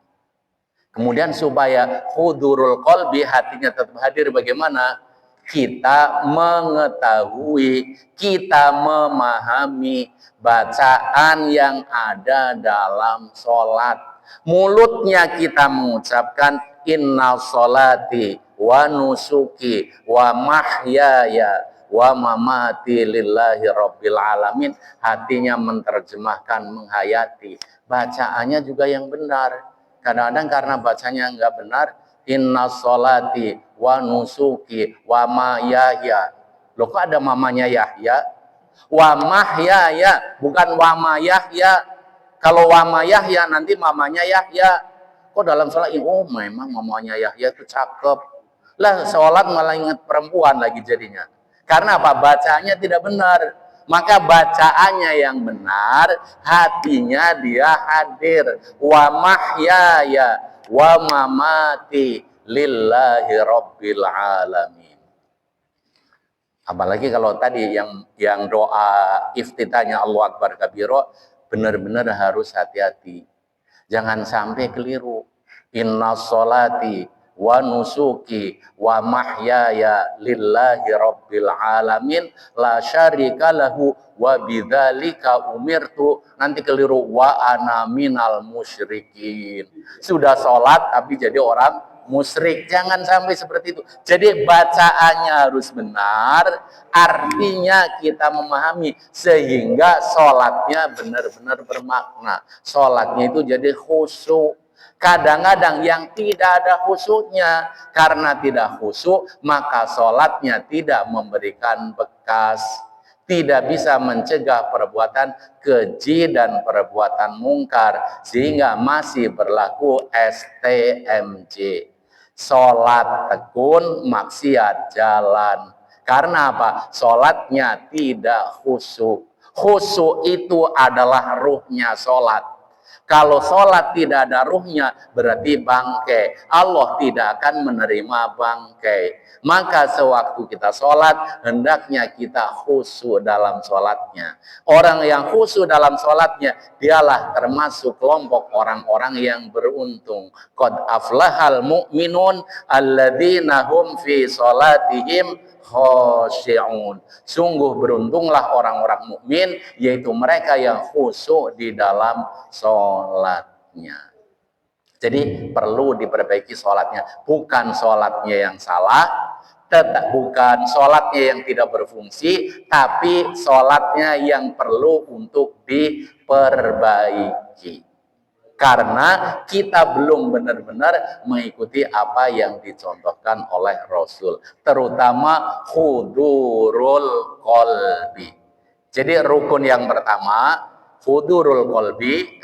Kemudian supaya hudurul qalbi, hatinya tetap hadir, bagaimana? Kita mengetahui, kita memahami bacaan yang ada dalam sholat. Mulutnya kita mengucapkan inna sholati wa nusuki wa mahyaya wa mamati lillahi rabbil alamin. Hatinya menerjemahkan, menghayati. Bacaannya juga yang benar. Kadang-kadang karena bacanya enggak benar, inna sholati wa nusuki wa mahyaya. Loh, kok ada mamanya Yahya? Wa mahyaya, bukan wa mayahya. Kalau wa mayahya nanti mamanya Yahya. Kok dalam sholat, oh memang mamanya Yahya itu cakep. Lah sholat malah ingat perempuan lagi jadinya. Karena apa? Bacaannya tidak benar. Maka bacaannya yang benar, hatinya dia hadir. Wa mahyaya wa mamati lillahi rabbil alamin. Apalagi kalau tadi yang doa iftitahnya Allahu Akbar kabiro, benar-benar harus hati-hati. Jangan sampai keliru. Inna sholati wa nusuki wa mahyaya lillahi rabbil alamin la syarika lahu wa bidzalika umirtu. Nanti keliru, wa ana minal musyrikin. Sudah sholat tapi jadi orang musyrik. Jangan sampai seperti itu. Jadi bacaannya harus benar, artinya kita memahami, sehingga sholatnya benar-benar bermakna. Sholatnya itu jadi khusyuk. Kadang-kadang yang tidak ada khusyuknya, karena tidak khusyuk maka sholatnya tidak memberikan bekas, tidak bisa mencegah perbuatan keji dan perbuatan mungkar, sehingga masih berlaku STMJ. Sholat tekun, maksiat jalan. Karena apa? Sholatnya tidak khusyuk. Khusyuk itu adalah ruhnya sholat. Kalau sholat tidak ada ruhnya, berarti bangkai. Allah tidak akan menerima bangkai. Maka sewaktu kita sholat, hendaknya kita khusyuk dalam sholatnya. Orang yang khusyuk dalam sholatnya, dialah termasuk kelompok orang-orang yang beruntung. Qad aflahal mu'minun alladzina hum fi sholatihim khosyi'un. Sungguh beruntunglah orang-orang mukmin, yaitu mereka yang khusyuk di dalam sholatnya. Jadi perlu diperbaiki sholatnya. Bukan sholatnya yang salah, bukan sholatnya yang tidak berfungsi, tapi sholatnya yang perlu untuk diperbaiki. Karena kita belum benar-benar mengikuti apa yang dicontohkan oleh Rasul, terutama hudurul qalbi. Jadi rukun yang pertama, hudurul qalbi,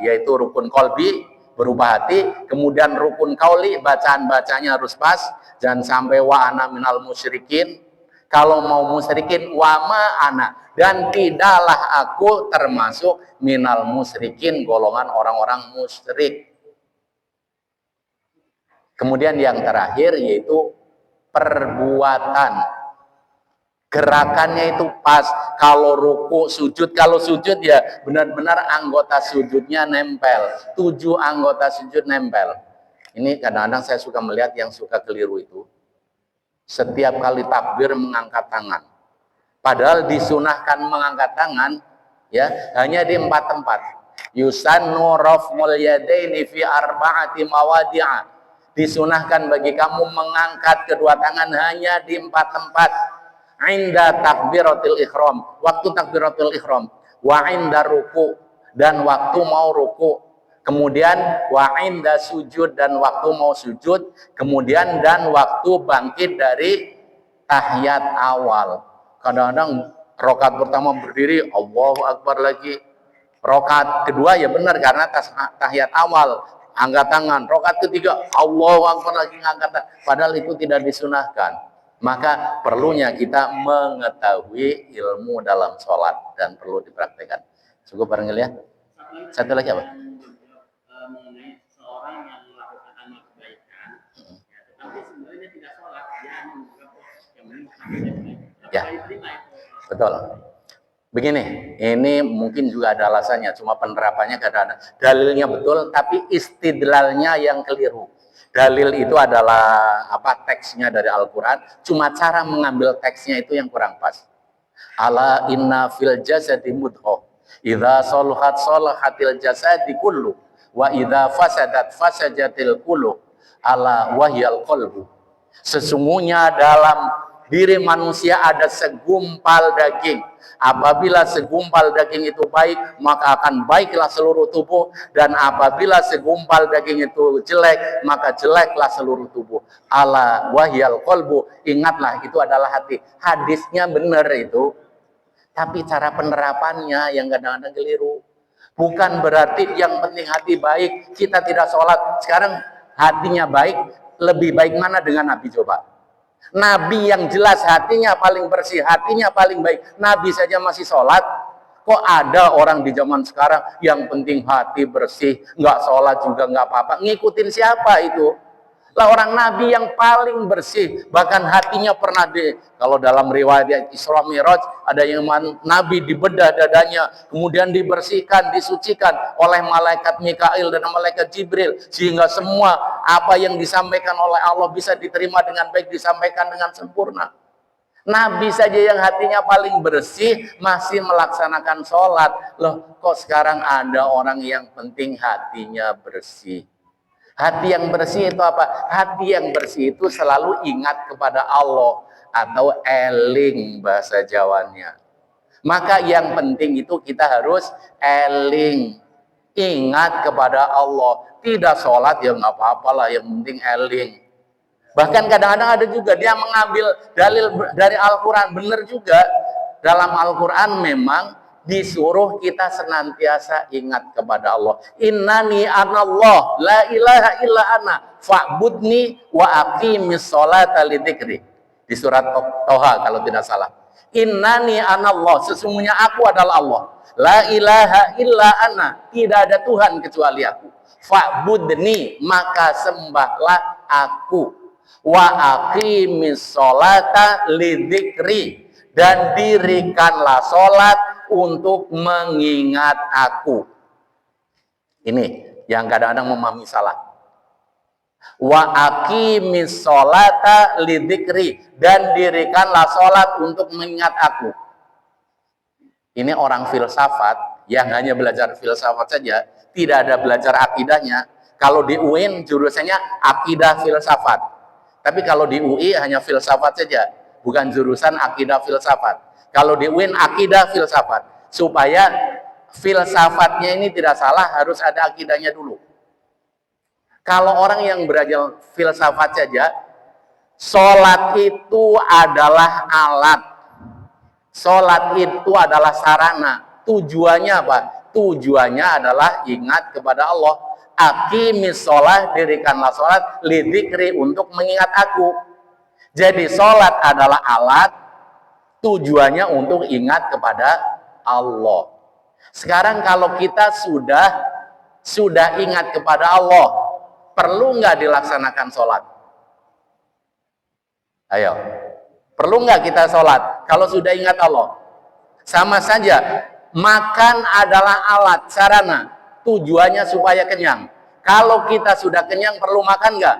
yaitu rukun qalbi, berupa hati. Kemudian rukun qauli, bacaan-bacanya harus pas, jangan sampai wa ana minal musyrikin. Kalau mau musyrikin, wa ma ana, dan tidaklah aku termasuk minal musyrikin, golongan orang-orang musyrik. Kemudian yang terakhir yaitu perbuatan. Gerakannya itu pas. Kalau ruku, sujud, kalau sujud ya benar-benar anggota sujudnya nempel. 7 anggota sujud nempel. Ini kadang-kadang saya suka melihat yang suka keliru itu. Setiap kali takbir mengangkat tangan. Padahal disunahkan mengangkat tangan ya hanya di 4 tempat. Yusannu raf'ul yadaini fi arba'ati mawadi'a. Disunahkan bagi kamu mengangkat kedua tangan hanya di 4 tempat. Inda takbiratul ihram, waktu takbiratul ihram, wa inda ruku, dan waktu mau ruku, kemudian wa inda sujud, dan waktu mau sujud, kemudian dan waktu bangkit dari tahiyat awal. Kadang-kadang rakaat pertama berdiri, Allahu Akbar lagi. Rakaat kedua ya benar karena tahiyat awal, angkat tangan. Rakaat ketiga, Allahu Akbar lagi, angkat tangan. Padahal itu tidak disunahkan. Maka perlunya kita mengetahui ilmu dalam sholat dan perlu dipraktekkan. Cukup barangkali ya. Satu lagi apa? Mengenai seorang Ya, betul. Begini, ini mungkin juga ada alasannya, cuma penerapannya kadang-kadang dalilnya betul, tapi istidlalnya yang keliru. Dalil itu adalah teksnya dari Al-Quran, cuma cara mengambil teksnya itu yang kurang pas. Ala inna fil jasadi mudghah, idza salahat salahatil jasadi kullu, wa idza fasadat fasadatil kullu, ala wahyal qalbu. Sesungguhnya dalam diri manusia ada segumpal daging. Apabila segumpal daging itu baik, maka akan baiklah seluruh tubuh. Dan apabila segumpal daging itu jelek, maka jeleklah seluruh tubuh. Ala wahyal qalbu, ingatlah itu adalah hati. Hadisnya benar itu, tapi cara penerapannya yang kadang-kadang keliru. Bukan berarti yang penting hati baik, kita tidak sholat. Sekarang hatinya baik, lebih baik mana dengan Nabi coba? Nabi yang jelas hatinya paling bersih, hatinya paling baik, Nabi saja masih sholat. Kok ada orang di zaman sekarang yang penting hati bersih, nggak sholat juga nggak apa-apa? Ngikutin siapa itu? Lah orang Nabi yang paling bersih, bahkan hatinya pernah kalau dalam riwayat Isra Mi'raj ada yang Nabi dibedah dadanya, kemudian dibersihkan, disucikan oleh malaikat Mikail dan malaikat Jibril, sehingga semua apa yang disampaikan oleh Allah bisa diterima dengan baik, disampaikan dengan sempurna. Nabi saja yang hatinya paling bersih masih melaksanakan sholat. Loh, kok sekarang ada orang yang penting hatinya bersih? Hati yang bersih itu apa? Hati yang bersih itu selalu ingat kepada Allah, atau eling bahasa Jawanya. Maka yang penting itu kita harus eling, ingat kepada Allah. Tidak sholat ya nggak apa-apa lah, yang penting eling. Bahkan kadang-kadang ada juga dia mengambil dalil dari Al-Quran. Benar juga, dalam Al-Quran memang disuruh kita senantiasa ingat kepada Allah. Innani anallah, la ilaha illa ana, fa'budni wa aqimis sholata lidzikri. Di surat Toha kalau tidak salah. Innani anallah, sesungguhnya aku adalah Allah. La ilaha illa ana, tidak ada Tuhan kecuali aku. Fa'budni, maka sembahlah aku. Wa aqimis sholata lidzikri, dan dirikanlah sholat untuk mengingat aku. Ini yang kadang-kadang memahami salah. Wa aqimis sholata lidzikri, dan dirikanlah sholat untuk mengingat aku. Ini orang filsafat yang hanya belajar filsafat saja, tidak ada belajar akidahnya. Kalau di UIN jurusannya akidah filsafat, tapi kalau di UI hanya filsafat saja, bukan jurusan akidah filsafat. Kalau di UIN akidah filsafat, supaya filsafatnya ini tidak salah harus ada akidahnya dulu. Kalau orang yang belajar filsafat saja, sholat itu adalah alat, sholat itu adalah sarana. Tujuannya apa? Tujuannya adalah ingat kepada Allah. Aqimis sholat, dirikanlah sholat, lidzikri, untuk mengingat aku. Jadi sholat adalah alat, tujuannya untuk ingat kepada Allah. Sekarang kalau kita sudah ingat kepada Allah, perlu nggak dilaksanakan sholat? Ayo, perlu nggak kita sholat kalau sudah ingat Allah? Sama saja, makan adalah alat, sarana, tujuannya supaya kenyang. Kalau kita sudah kenyang, perlu makan nggak?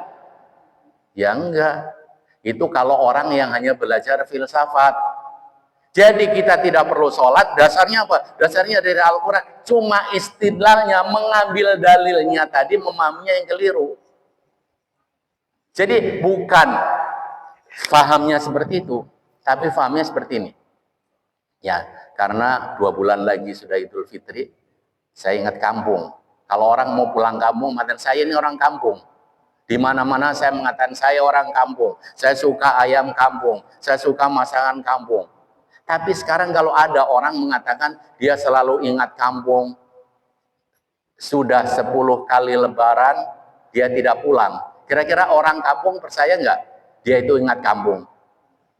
Ya enggak. Itu kalau orang yang hanya belajar filsafat. Jadi kita tidak perlu sholat, dasarnya apa? Dasarnya dari Al-Quran. Cuma istidlalnya, mengambil dalilnya tadi, memahaminya yang keliru. Jadi bukan fahamnya seperti itu, tapi fahamnya seperti ini. Ya, karena 2 bulan lagi sudah Idul Fitri, saya ingat kampung. Kalau orang mau pulang kampung, mengatakan saya ini orang kampung. Di mana-mana saya mengatakan saya orang kampung. Saya suka ayam kampung, saya suka masakan kampung. Tapi sekarang kalau ada orang mengatakan dia selalu ingat kampung, sudah 10 kali lebaran, dia tidak pulang. Kira-kira orang kampung percaya nggak dia itu ingat kampung?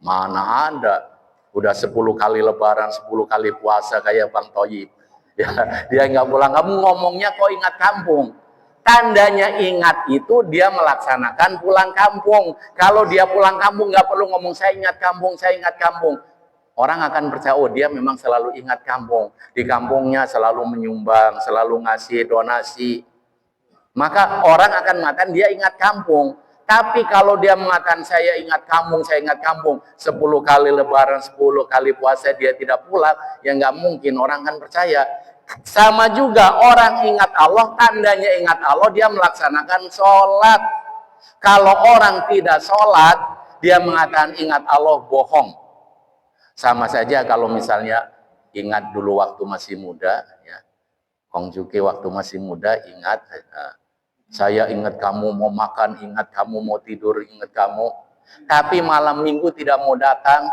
Mana ada. Udah 10 kali lebaran, 10 kali puasa kayak Bang Toyib. Ya, dia nggak pulang kampung, ngomongnya kok ingat kampung. Tandanya ingat itu dia melaksanakan pulang kampung. Kalau dia pulang kampung nggak perlu ngomong saya ingat kampung, saya ingat kampung. Orang akan percaya, oh dia memang selalu ingat kampung. Di kampungnya selalu menyumbang, selalu ngasih donasi. Maka orang akan mengatakan dia ingat kampung. Tapi kalau dia mengatakan saya ingat kampung, 10 kali lebaran, 10 kali puasa dia tidak pulang, ya nggak mungkin orang akan percaya. Sama juga orang ingat Allah, tandanya ingat Allah, dia melaksanakan sholat. Kalau orang tidak sholat, dia mengatakan ingat Allah, bohong. Sama saja kalau misalnya ingat dulu waktu masih muda, ya. Kong Juki waktu masih muda ingat, saya ingat kamu mau makan, ingat kamu mau tidur, ingat kamu. Tapi malam minggu tidak mau datang,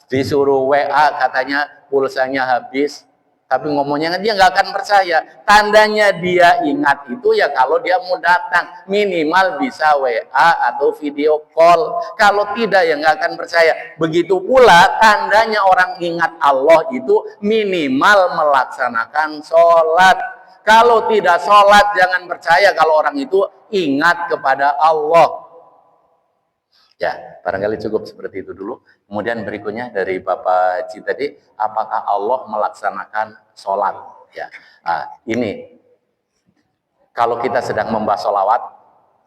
disuruh WA katanya pulsanya habis. Tapi ngomongnya dia nggak akan percaya. Tandanya dia ingat itu ya kalau dia mau datang. Minimal bisa WA atau video call. Kalau tidak ya nggak akan percaya. Begitu pula tandanya orang ingat Allah itu minimal melaksanakan sholat. Kalau tidak sholat jangan percaya kalau orang itu ingat kepada Allah. Ya, barangkali cukup seperti itu dulu. Kemudian berikutnya dari Bapak Ci tadi, apakah Allah melaksanakan sholat? Ya, ini kalau kita sedang membahas sholawat,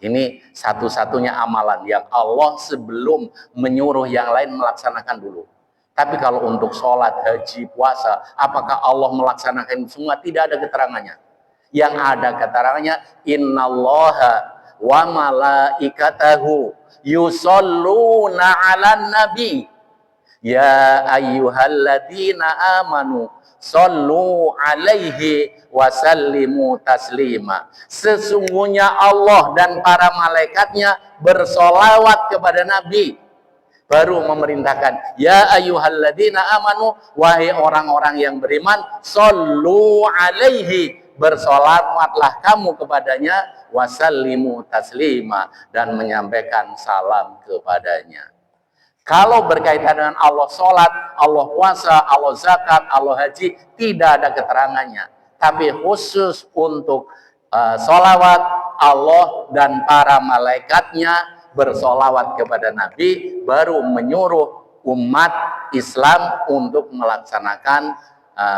ini satu-satunya amalan yang Allah sebelum menyuruh yang lain melaksanakan dulu. Tapi kalau untuk sholat, haji, puasa, apakah Allah melaksanakan semua? Tidak ada keterangannya. Yang ada keterangannya, innallaha wa malaikatahu yusholluna 'alan nabi ya ayyuhalladzina amanu shollu 'alaihi wa sallimu taslima. Sesungguhnya Allah dan para malaikatnya bersolawat kepada Nabi. Baru memerintahkan, ya ayyuhalladzina amanu, wahai orang-orang yang beriman, shollu 'alaihi, bersolawatlah kamu kepadanya, wasallimu taslima, dan menyampaikan salam kepadanya. Kalau berkaitan dengan Allah sholat, Allah puasa, Allah zakat, Allah haji, tidak ada keterangannya. Tapi khusus untuk sholawat, Allah dan para malaikatnya bersolawat kepada Nabi, baru menyuruh umat Islam untuk melaksanakan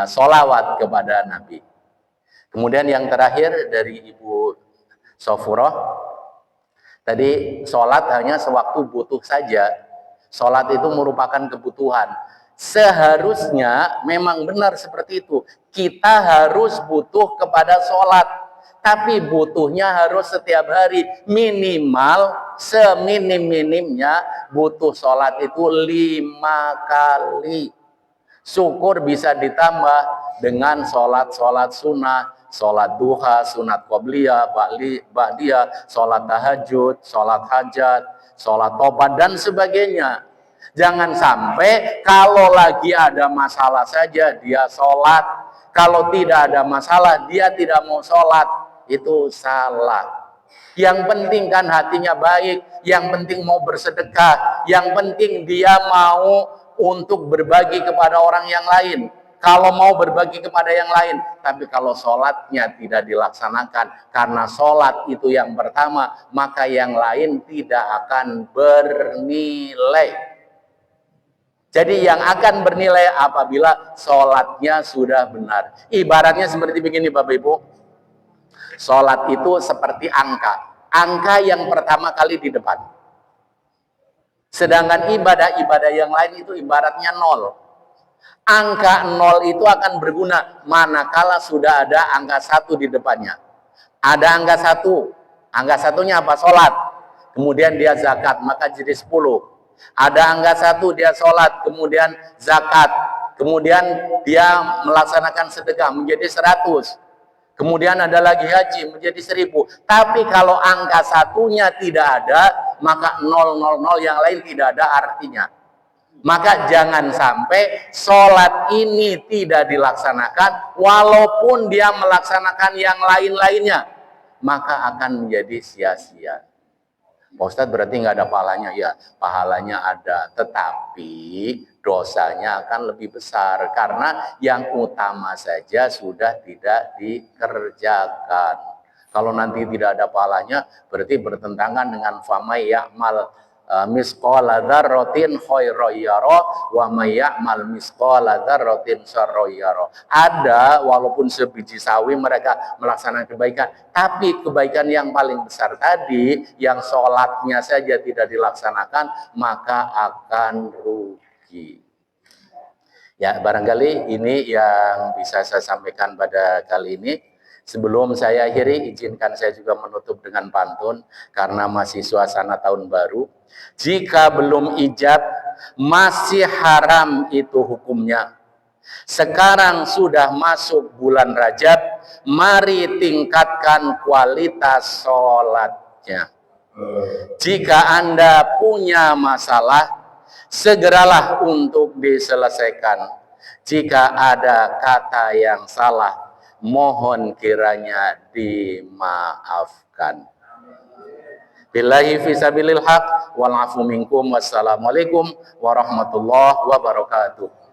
sholawat kepada Nabi. Kemudian yang terakhir dari Ibu Sofurah, tadi sholat hanya sewaktu butuh saja. Sholat itu merupakan kebutuhan. Seharusnya memang benar seperti itu. Kita harus butuh kepada sholat. Tapi butuhnya harus setiap hari. Minimal, seminim-minimnya butuh sholat itu 5 kali. Syukur bisa ditambah dengan sholat-sholat sunnah, sholat duha, sunat qobliyah, ba'diyah, sholat tahajud, sholat hajat, sholat tobat, dan sebagainya. Jangan sampai kalau lagi ada masalah saja dia sholat, kalau tidak ada masalah dia tidak mau sholat. Itu salah. Yang penting kan hatinya baik, yang penting mau bersedekah, yang penting dia mau untuk berbagi kepada orang yang lain. Kalau mau berbagi kepada yang lain, tapi kalau sholatnya tidak dilaksanakan, karena sholat itu yang pertama, maka yang lain tidak akan bernilai. Jadi yang akan bernilai apabila sholatnya sudah benar. Ibaratnya seperti begini Bapak Ibu, sholat itu seperti angka yang pertama kali di depan. Sedangkan ibadah-ibadah yang lain itu ibaratnya 0. Angka 0 itu akan berguna manakala sudah ada angka 1 di depannya. Ada angka 1, angka 1-nya apa? Sholat. Kemudian dia zakat, maka jadi 10. Ada angka 1, dia sholat, kemudian zakat. Kemudian dia melaksanakan sedekah, menjadi 100. Kemudian ada lagi haji, menjadi 1000. Tapi kalau angka 1-nya tidak ada, maka 000 yang lain tidak ada artinya. Maka jangan sampai sholat ini tidak dilaksanakan, walaupun dia melaksanakan yang lain-lainnya, maka akan menjadi sia-sia. Pak Ustadz berarti nggak ada pahalanya? Ya, pahalanya ada, tetapi dosanya akan lebih besar, karena yang utama saja sudah tidak dikerjakan. Kalau nanti tidak ada pahalanya, berarti bertentangan dengan famay ya'mal misqala dzarratin khairan yara wa may ya'mal misqala dzarratin syarran yara. Ada walaupun sebiji sawi mereka melaksanakan kebaikan, tapi kebaikan yang paling besar tadi yang sholatnya saja tidak dilaksanakan maka akan rugi. Ya, barangkali ini yang bisa saya sampaikan pada kali ini. Sebelum saya akhiri, izinkan saya juga menutup dengan pantun karena masih suasana tahun baru. Jika belum ijab, masih haram itu hukumnya. Sekarang sudah masuk bulan Rajab, mari tingkatkan kualitas sholatnya. Jika Anda punya masalah, segeralah untuk diselesaikan. Jika ada kata yang salah, mohon kiranya dimaafkan. Billahi fisabilil haq wal afu minkum. Wassalamualaikum warahmatullahi wabarakatuh.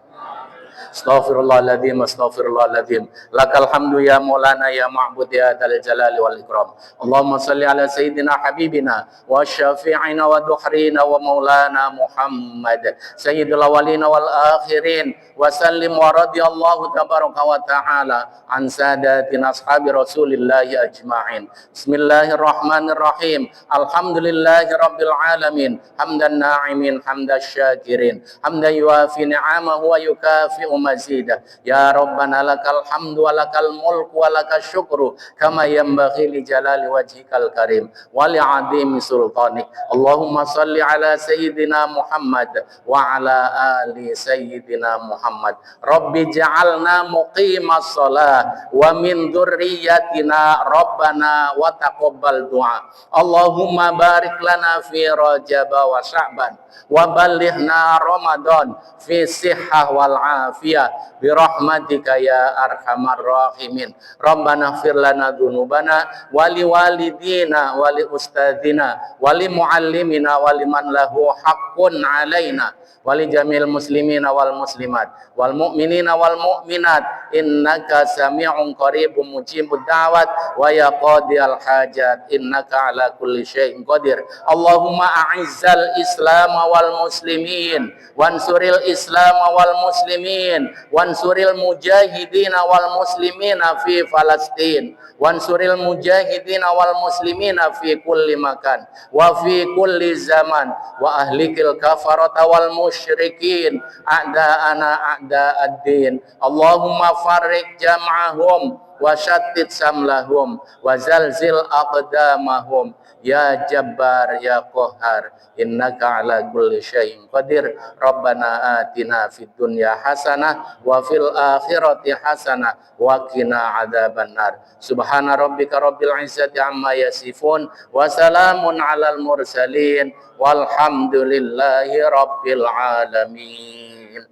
Astaghfirullahaladzim, astaghfirullahaladzim. Lakal hamdu ya maulana ya ma'bud ya dal jalali wal ikram. Allahumma salli ala sayyidina habibina wa syafi'ina wa duhrina wa maulana Muhammad sayyidul awalina wal akhirin wa sallim wa radiyallahu tabaraka wa ta'ala an sadatina ashabi rasulillahi ajma'in. Bismillahirrahmanirrahim. Alhamdulillahi rabbil alamin. Hamdan na'imin, hamdan syakirin, hamdan yuafi ni'amahu wa yukafi'u mazidah. Ya Rabbana lakal hamdu wa lakal mulku wa lakal syukru kama yanbaghi li jalali wajhikal karim wa li 'azimi sultanik. Allahumma salli ala sayyidina Muhammad wa ala ali sayyidina Muhammad. Rabbi ja'alna muqimas shalah wa min dzurriyyatina rabbana wa taqabbal du'a. Allahumma barik lana fi Rajab wa Sya'ban wa ballighna Ramadan fi sihhah wal afiyah bi rahmatika ya arhamar rahimin. Rabbana ighfir lana dzunubana wa li walidina wa li ustadzina wa li muallimina wa liman lahu haqqun alaina wa li jamil muslimina wal muslimat wal mu'minina wal mu'minat innaka sami'un qaribun mujibud da'wat wa ya qadiyal hajat innaka ala kulli syai'in qadir. Allahumma a'izzal islam wal muslimin wansuril islam wal muslimin wansuril mujahidin wal muslimina fi Falastin wansuril mujahidin wal muslimina fi kulli makan wa fi kulli zaman wa ahlikil kafarata wal musyrikin a'da'ana a'da'ad-din. Allahumma farriq jam'ahum wa syattit samlahum wa zalzil aqdamahum ya jabbar ya qahhar innaka ala kulli syai'in qadir. Rabbana atina fid dunya hasanah wa fil akhirati hasanah wa qina adzabannar. Subhana rabbika rabbil izzati amma yasifun wa salamun alal mursalin walhamdulillahi rabbil alamin.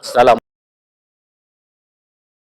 Salam.